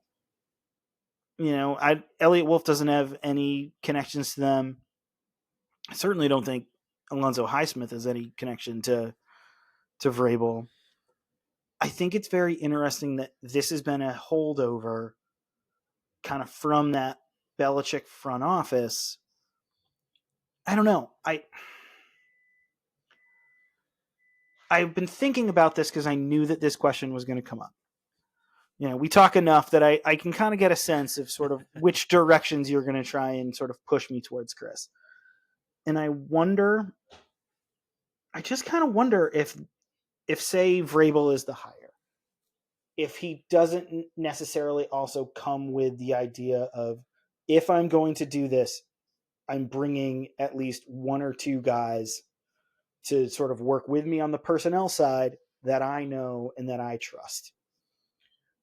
You know, Eliot Wolf doesn't have any connections to them. I certainly don't think Alonzo Highsmith has any connection to Vrabel. I think it's very interesting that this has been a holdover kind of from that Belichick front office. I don't know. I've been thinking about this because I knew that this question was going to come up. You know, we talk enough that I can kind of get a sense of sort of which directions you're going to try and sort of push me towards, Chris. And I just kind of wonder if say Vrabel is the hire, if he doesn't necessarily also come with the idea of, if I'm going to do this, I'm bringing at least one or two guys to sort of work with me on the personnel side that I know and that I trust.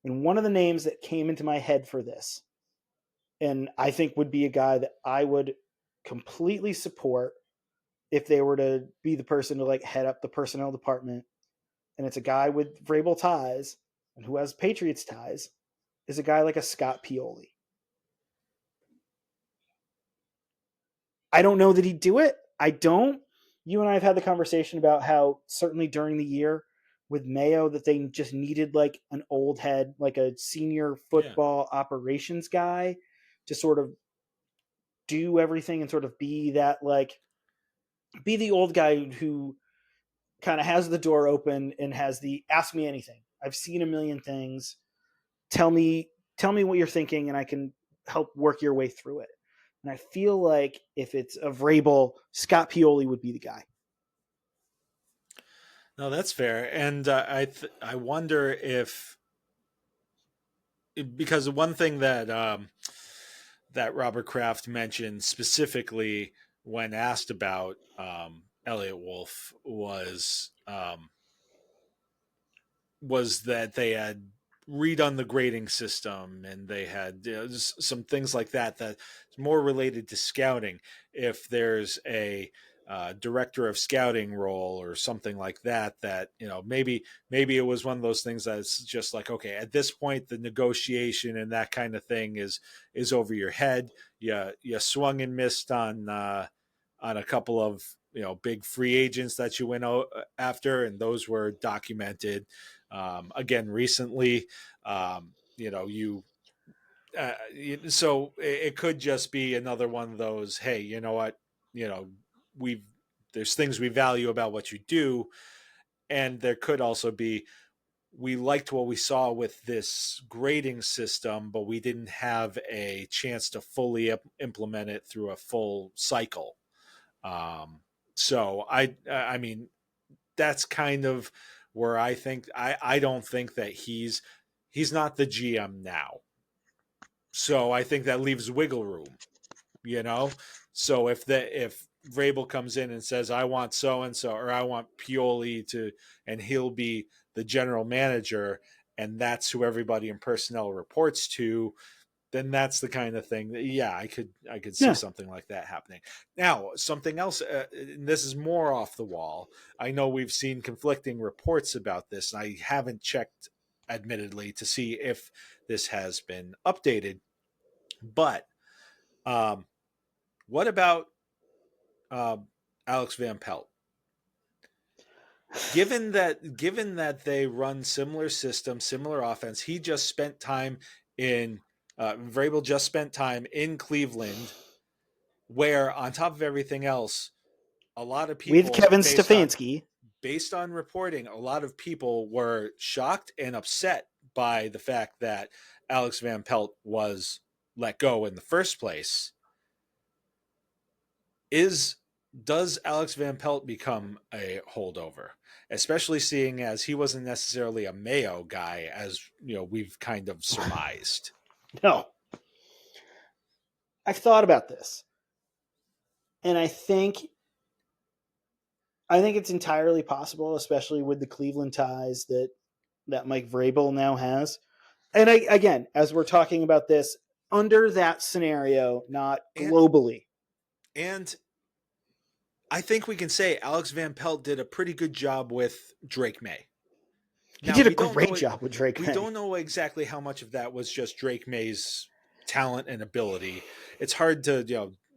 And one of the names that came into my head for this, and I think would be a guy that I would completely support if they were to be the person to like head up the personnel department, and it's a guy with Vrabel ties and who has Patriots ties, is a guy like a Scott Pioli. I don't know that he'd do it. I don't. You and I have had the conversation about how certainly during the year with Mayo that they just needed like an old head, like a senior football operations guy to sort of do everything and sort of be that, like, be the old guy who kind of has the door open and has the ask me anything. I've seen a million things. Tell me what you're thinking and I can help work your way through it. And I feel like if it's a Vrabel, Scott Pioli would be the guy. No, that's fair. And I wonder if, because one thing that that Robert Kraft mentioned specifically when asked about Eliot Wolf was that they had redone the grading system and they had just some things like that's more related to scouting. If there's a director of scouting role or something like that, maybe it was one of those things that's just like, okay, at this point the negotiation and that kind of thing is over your head. You swung and missed on a couple of big free agents that you went after, and those were documented again recently. So it could just be another one of those, hey, you know what, there's things we value about what you do. And there could also be, we liked what we saw with this grading system, but we didn't have a chance to fully implement it through a full cycle. So I mean, that's kind of where I think, I don't think that he's not the GM now. So I think that leaves wiggle room, So if Vrabel comes in and says, I want so-and-so, or I want Pioli and he'll be the general manager, and that's who everybody in personnel reports to, then that's the kind of thing that, yeah, I could see something like that happening. Now, something else, and this is more off the wall. I know we've seen conflicting reports about this, and I haven't checked, admittedly, to see if this has been updated. But what about Alex Van Pelt? Given that they run similar systems, similar offense, he just spent time in Vrabel just spent time in Cleveland, where on top of everything else, a lot of people with Kevin Stefanski, based on reporting, a lot of people were shocked and upset by the fact that Alex Van Pelt was let go in the first place. Does Alex Van Pelt become a holdover, especially seeing as he wasn't necessarily a Mayo guy, as we've kind of surmised? No. I've thought about this, and I think it's entirely possible, especially with the Cleveland ties that Mike Vrabel now has. And again, as we're talking about this, under that scenario, not globally. And I think we can say Alex Van Pelt did a pretty good job with Drake May. He did a great job with Drake May. We don't know exactly how much of that was just Drake May's talent and ability. It's hard to,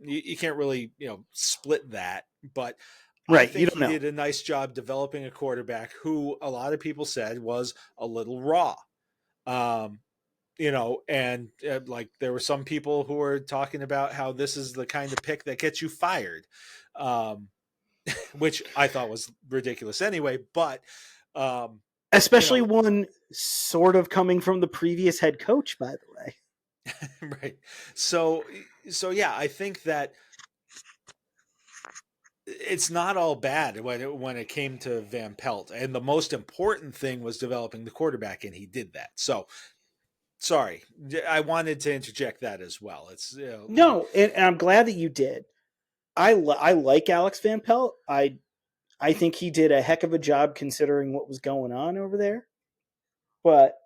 you can't really, split that. But I think he did a nice job developing a quarterback who a lot of people said was a little raw. And like there were some people who were talking about how this is the kind of pick that gets you fired, which I thought was ridiculous anyway. But especially one sort of coming from the previous head coach, by the way. Right. So yeah, I think that it's not all bad when it came to Van Pelt, and the most important thing was developing the quarterback, and he did that. So. Sorry, I wanted to interject that as well. It's no, and I'm glad that you did. I like Alex Van Pelt. I think he did a heck of a job considering what was going on over there. But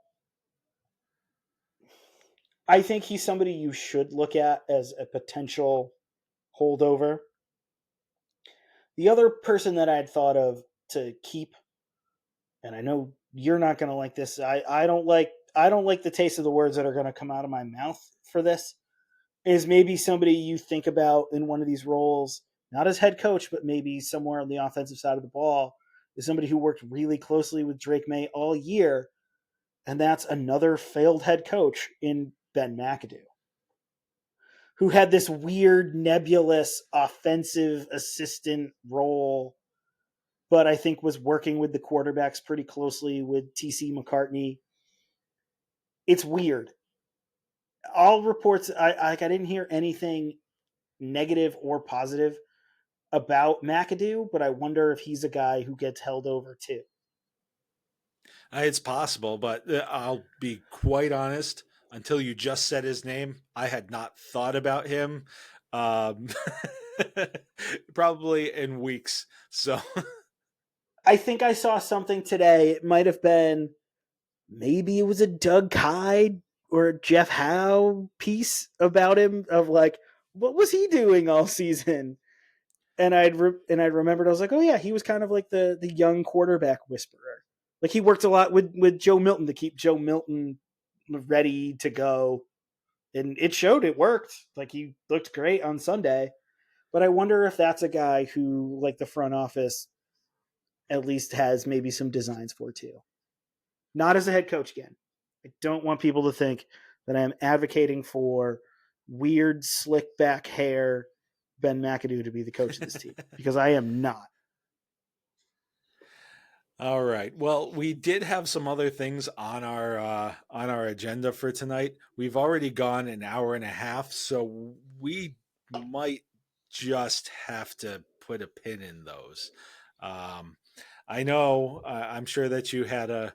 I think he's somebody you should look at as a potential holdover. The other person that I had thought of to keep, and I know you're not going to like this. I don't like the taste of the words that are going to come out of my mouth for this, is maybe somebody you think about in one of these roles, not as head coach, but maybe somewhere on the offensive side of the ball, is somebody who worked really closely with Drake May all year. And that's another failed head coach in Ben McAdoo, who had this weird nebulous offensive assistant role, but I think was working with the quarterbacks pretty closely with TC McCartney. It's weird. All reports, I didn't hear anything negative or positive about McAdoo, but I wonder if he's a guy who gets held over too. It's possible, but I'll be quite honest. Until you just said his name, I had not thought about him. Probably in weeks. So I think I saw something today. It might have been, maybe it was a Doug Hyde or a Jeff Howe piece about him, of like, what was he doing all season? And I'd remembered, I was like, oh yeah, he was kind of like the young quarterback whisperer. Like he worked a lot with Joe Milton to keep Joe Milton ready to go. And it showed, it worked. Like he looked great on Sunday. But I wonder if that's a guy who, like, the front office at least has maybe some designs for too. Not as a head coach again. I don't want people to think that I'm advocating for weird slick back hair Ben McAdoo to be the coach of this team, because I am not. All right. Well, we did have some other things on our agenda for tonight. We've already gone an hour and a half, so we might just have to put a pin in those. I know. I'm sure that you had a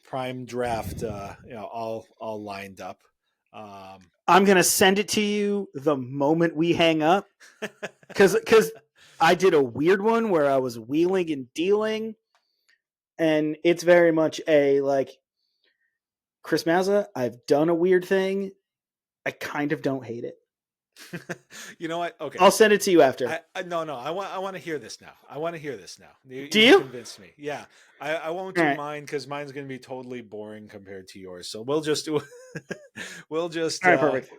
prime draft, all lined up. I'm gonna send it to you the moment we hang up, because I did a weird one where I was wheeling and dealing, and it's very much a like, Chris Maza, I've done a weird thing. I kind of don't hate it. You know what? Okay. I'll send it to you after. No. I want to hear this now. I want to hear this now. Do you? Convinced me. Yeah. I won't All do right. mine because mine's going to be totally boring compared to yours. So we'll just do. We'll just. All right, perfect.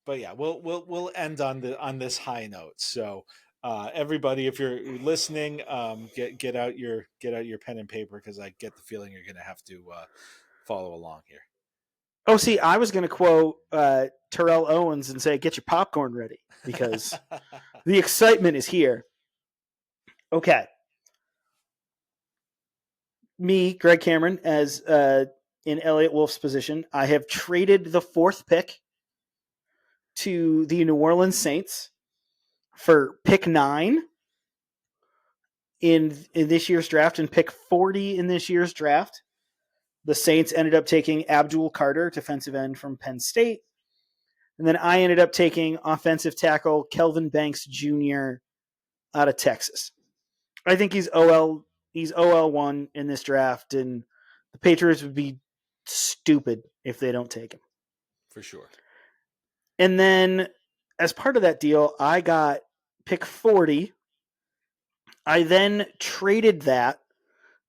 But yeah, we'll end on this high note. So everybody, if you're listening, get out your pen and paper because I get the feeling you're going to have to follow along here. Oh, see, I was going to quote Terrell Owens and say, "Get your popcorn ready," because the excitement is here. Okay. Me, Greg Cameron, as in Eliot Wolf's position, I have traded the 4th pick to the New Orleans Saints for pick 9 in this year's draft and pick 40 in this year's draft. The Saints ended up taking Abdul Carter, defensive end from Penn State. And then I ended up taking offensive tackle Kelvin Banks Jr. out of Texas. I think he's OL1 in this draft, and the Patriots would be stupid if they don't take him. For sure. And then as part of that deal, I got pick 40. I then traded that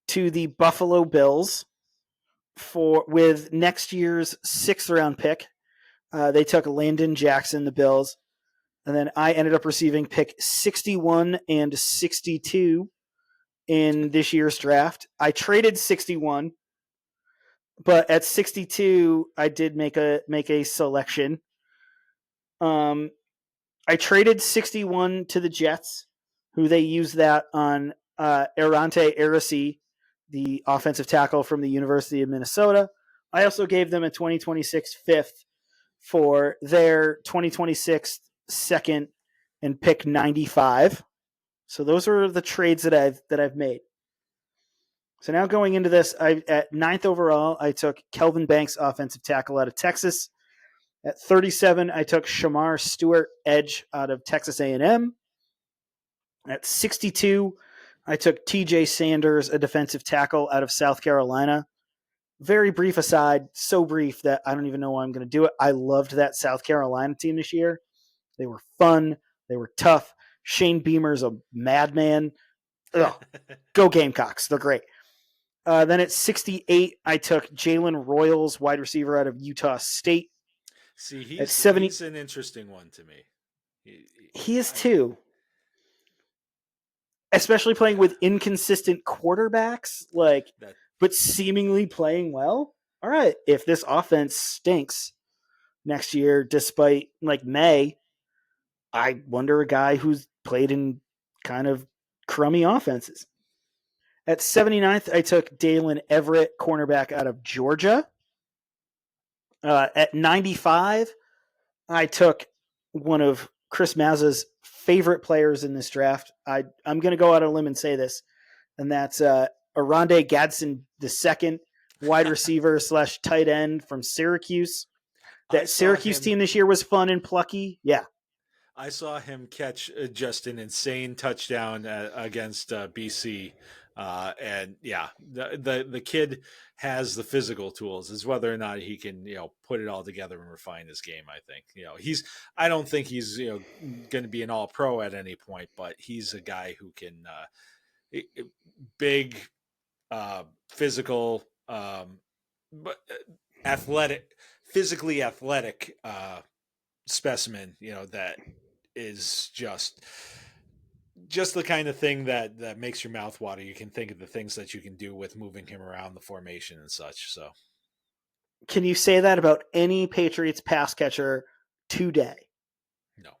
to the Buffalo Bills with next year's 6th round pick. They took Landon Jackson, the Bills, and then I ended up receiving pick 61 and 62 in this year's draft. I traded 61, but at 62, I did make a selection. I traded 61 to the Jets, who they used that on Arante Arisi, the offensive tackle from the University of Minnesota. I also gave them a 2026 5th for their 2026 2nd and pick 95. So those are the trades that I've made. So now going into this, at 9th overall, I took Kelvin Banks, offensive tackle out of Texas. At 37, I took Shamar Stewart, edge out of Texas A&M. At 62, I took TJ Sanders, a defensive tackle out of South Carolina. Very brief aside, so brief that I don't even know why I'm going to do it. I loved that South Carolina team this year. They were fun. They were tough. Shane Beamer's a madman. Ugh. Go Gamecocks. They're great. Then at 68, I took Jalen Royals, wide receiver out of Utah State. See, he's an interesting one to me. He is too. Especially playing with inconsistent quarterbacks, but seemingly playing well. All right, if this offense stinks next year, despite May, I wonder a guy who's played in kind of crummy offenses. At 79th, I took Dalen Everett, cornerback out of Georgia. At 95, I took one of Chris Maza's favorite players in this draft. I'm going to go out on a limb and say this, and that's Arondé Gadsden II, wide receiver / tight end from Syracuse. That Syracuse team this year was fun and plucky. Yeah. I saw him catch just an insane touchdown against BC. And yeah, the kid has the physical tools. It's whether or not he can, put it all together and refine his game. I think, I don't think he's, going to be an all pro at any point, but he's a guy who can, big, physical, but physically athletic, specimen, that is just the kind of thing that makes your mouth water. You can think of the things that you can do with moving him around the formation and such. So can you say that about any Patriots pass catcher today? No.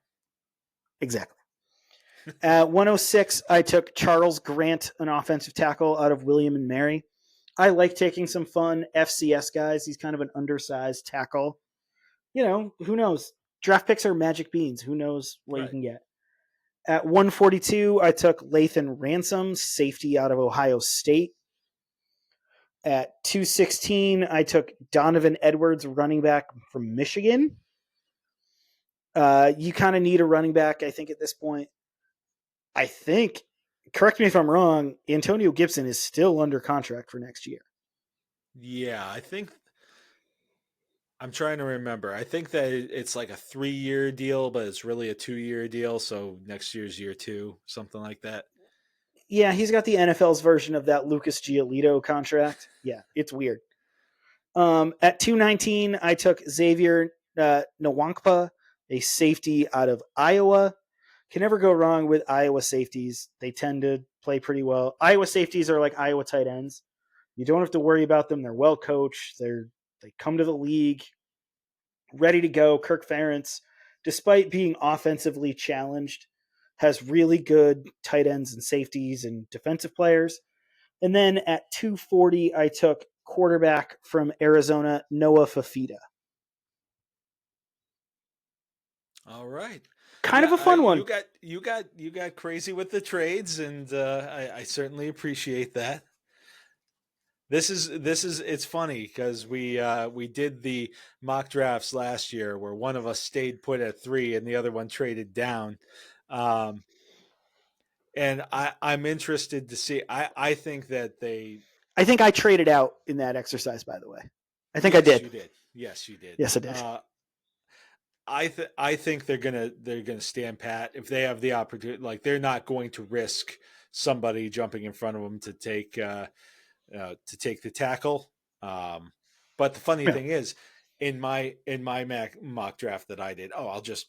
Exactly. At 106, I took Charles Grant, an offensive tackle out of William and Mary. I like taking some fun FCS guys. He's kind of an undersized tackle. Who knows? Draft picks are magic beans. Who knows what you can get? At 142, I took Lathan Ransom, safety out of Ohio State. At 216, I took Donovan Edwards, running back from Michigan. You kind of need a running back, I think, at this point. I think, correct me if I'm wrong, Antonio Gibson is still under contract for next year. Yeah, I think I'm trying to remember. I think that it's like a 3-year deal, but it's really a 2-year deal. So next year's year 2, something like that. Yeah, he's got the NFL's version of that Lucas Giolito contract. Yeah, it's weird. At 219, I took Xavier Nwankpa, a safety out of Iowa. Can never go wrong with Iowa safeties. They tend to play pretty well. Iowa safeties are like Iowa tight ends. You don't have to worry about them. They're well coached. They come to the league ready to go. Kirk Ferentz, despite being offensively challenged, has really good tight ends and safeties and defensive players. And then at 240, I took quarterback from Arizona, Noah Fafita. All right. Kind of a fun one. You got crazy with the trades, and I certainly appreciate that. This is it's funny because we did the mock drafts last year where one of us stayed put at 3 and the other one traded down. And I'm interested to see. I think that I think I traded out in that exercise, by the way. I think I did. You did. Yes, you did. Yes, I did. I think they're gonna stand pat if they have the opportunity. Like they're not going to risk somebody jumping in front of them to take the tackle. But the funny thing is, in my mock draft that I did, I'll just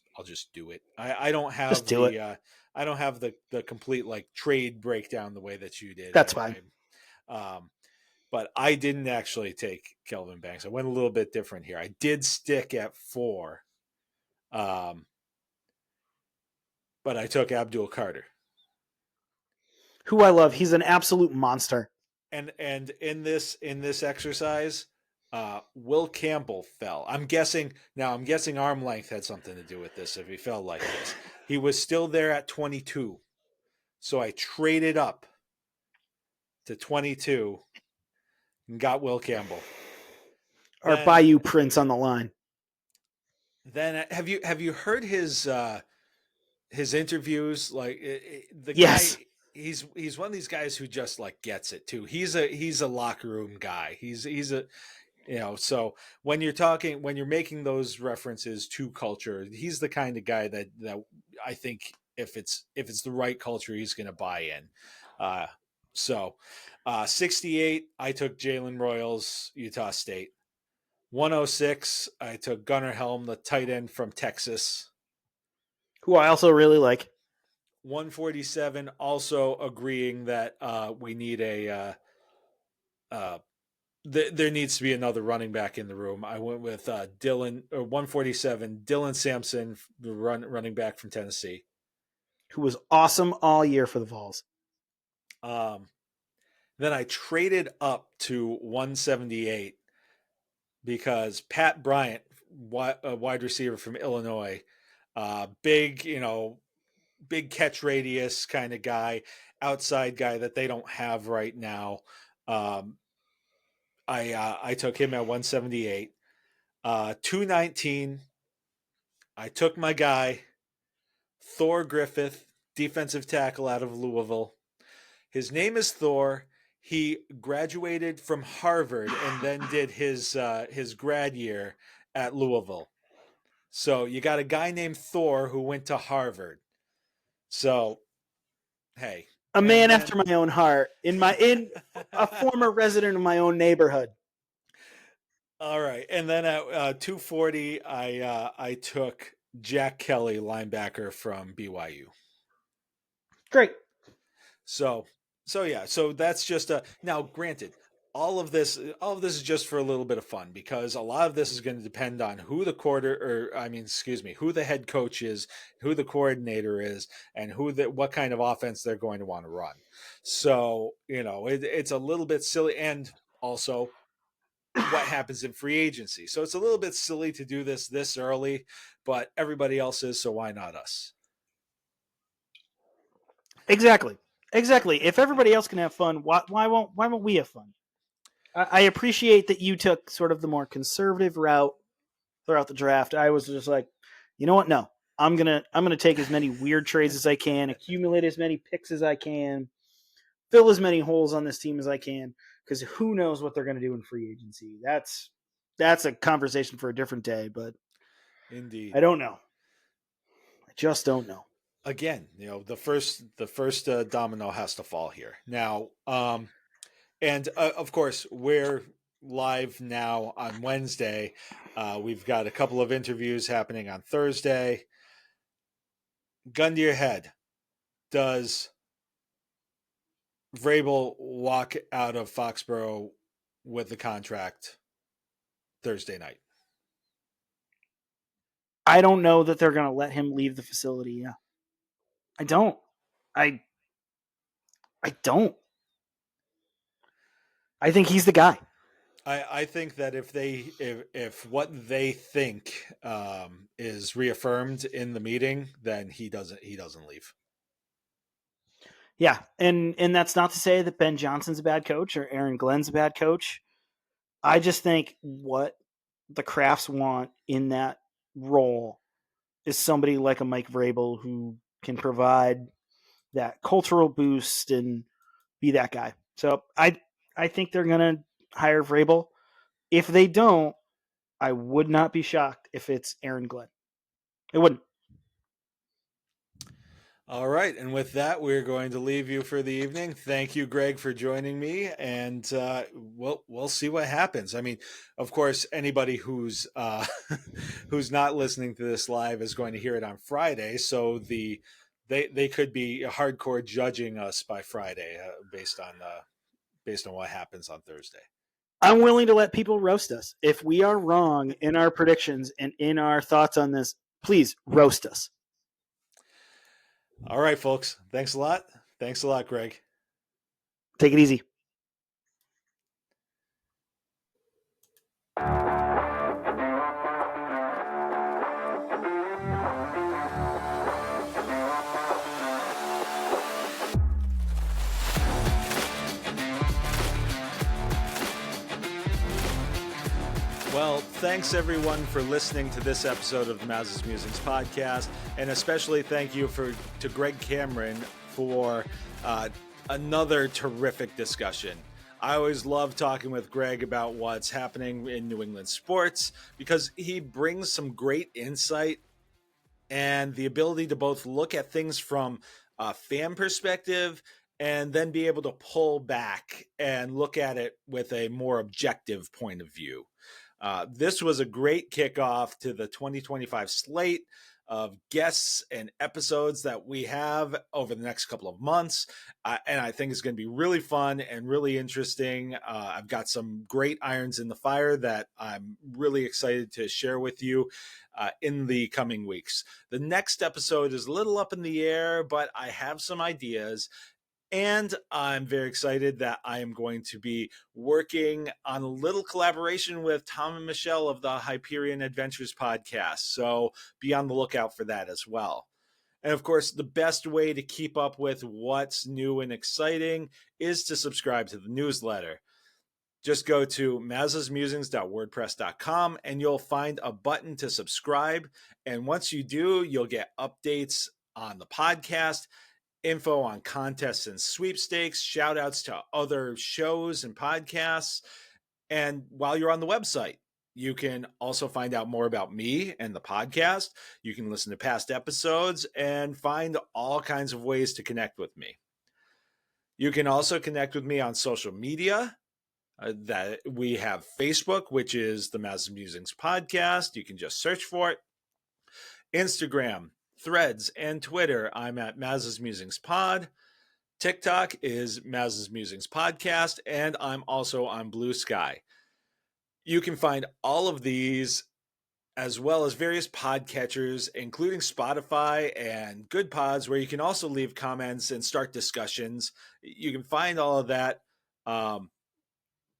do it. I don't have I don't have the complete like trade breakdown the way that you did. That's fine. But I didn't actually take Kelvin Banks. I went a little bit different here. I did stick at 4. But I took Abdul Carter, who I love. He's an absolute monster. And in this exercise, Will Campbell fell. I'm guessing arm length had something to do with this. If he fell like this, he was still there at 22, so I traded up to 22 and got Will Campbell. Our Bayou Prince on the line. Then have you heard his interviews? Like the yes. guy, he's one of these guys who just like gets it too. He's a locker room guy. He's a so when you're making those references to culture, he's the kind of guy that I think if it's the right culture, he's going to buy in. 68, I took Jalen Royals, Utah State. 106, I took Gunnar Helm, the tight end from Texas, who I also really like. 147, also agreeing that we need there needs to be another running back in the room. I went with 147, Dylan Sampson, the running back from Tennessee, who was awesome all year for the Vols. Then I traded up to 178 because Pat Bryant, a wide receiver from Illinois, big catch radius kind of guy, outside guy that they don't have right now. I took him at 178. 219, I took my guy, Thor Griffith, defensive tackle out of Louisville. His name is Thor. He graduated from Harvard and then did his grad year at Louisville. So you got a guy named Thor who went to Harvard. So, hey, a man after my own heart, in a former resident of my own neighborhood. All right, and then at 240, I took Jack Kelly, linebacker from BYU. Great. So that's just now. Granted, all of this is just for a little bit of fun because a lot of this is going to depend on who the who the head coach is, who the coordinator is, and what kind of offense they're going to want to run. So it's a little bit silly, and also what happens in free agency. So it's a little bit silly to do this early, but everybody else is, so why not us? Exactly. If everybody else can have fun, why won't we have fun? I appreciate that you took sort of the more conservative route throughout the draft. I was just like, you know what? No, I'm gonna take as many weird trades as I can, accumulate as many picks as I can, fill as many holes on this team as I can, because who knows what they're going to do in free agency. That's that's a conversation for a different day, but Indeed. I don't know. I just don't know. Again, the first domino has to fall here. Now, and of course, we're live now on Wednesday. We've got a couple of interviews happening on Thursday. Gun to your head. Does Vrabel walk out of Foxborough with the contract Thursday night? I don't know that they're going to let him leave the facility. Yeah. I don't. I don't. I think he's the guy. I think that if what they think is reaffirmed in the meeting, then he doesn't leave. Yeah, and that's not to say that Ben Johnson's a bad coach or Aaron Glenn's a bad coach. I just think what the Crafts want in that role is somebody like a Mike Vrabel who can provide that cultural boost and be that guy. So I think they're going to hire Vrabel. If they don't, I would not be shocked if it's Aaron Glenn. It wouldn't. All right, and with that, we're going to leave you for the evening. Thank you, Greg, for joining me, and we'll see what happens. I mean, of course, anybody who's who's not listening to this live is going to hear it on Friday, so they could be hardcore judging us by Friday based on what happens on Thursday. I'm willing to let people roast us. If we are wrong in our predictions and in our thoughts on this, please roast us. All right, folks. Thanks a lot. Thanks a lot, Greg. Take it easy. Well, thanks everyone for listening to this episode of the Maza's Musings podcast, and especially thank you to Greg Cameron for another terrific discussion. I always love talking with Greg about what's happening in New England sports because he brings some great insight and the ability to both look at things from a fan perspective and then be able to pull back and look at it with a more objective point of view. This was a great kickoff to the 2025 slate of guests and episodes that we have over the next couple of months. And I think it's going to be really fun and really interesting. I've got some great irons in the fire that I'm really excited to share with you in the coming weeks. The next episode is a little up in the air, but I have some ideas. And I'm very excited that I am going to be working on a little collaboration with Tom and Michelle of the Hyperion Adventures podcast. So be on the lookout for that as well. And of course, the best way to keep up with what's new and exciting is to subscribe to the newsletter. Just go to mazasmusings.wordpress.com and you'll find a button to subscribe. And once you do, you'll get updates on the podcast, info on contests and sweepstakes, shout outs to other shows and podcasts. And while you're on the website, you can also find out more about me and the podcast. You can listen to past episodes and find all kinds of ways to connect with me. You can also connect with me on social media. That we have Facebook, which is the Maza's Musings podcast. You can just search for it. Instagram, Threads, and Twitter, I'm at Maza's Musings Pod. TikTok is Maza's Musings Podcast, and I'm also on Blue Sky. You can find all of these as well as various podcatchers, including Spotify and Good Pods, where you can also leave comments and start discussions. You can find all of that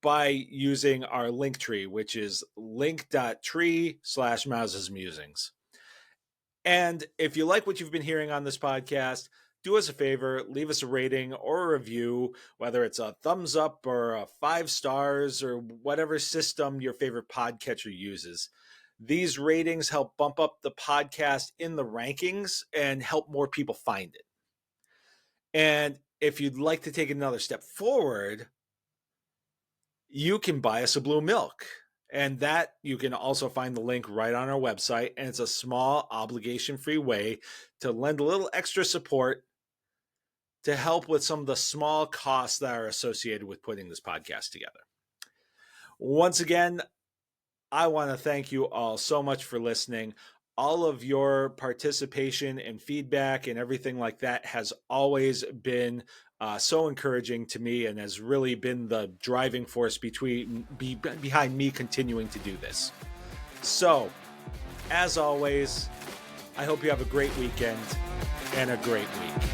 by using our link tree, which is link.tree/Maza's Musings. And if you like what you've been hearing on this podcast, do us a favor, leave us a rating or a review, whether it's a thumbs up or a 5 stars or whatever system your favorite podcatcher uses. These ratings help bump up the podcast in the rankings and help more people find it. And if you'd like to take another step forward, you can buy us a blue milk. And that you can also find the link right on our website. And it's a small obligation-free way to lend a little extra support to help with some of the small costs that are associated with putting this podcast together. Once again, I want to thank you all so much for listening. All of your participation and feedback and everything like that has always been so encouraging to me and has really been the driving force behind me continuing to do this. So, as always, I hope you have a great weekend and a great week.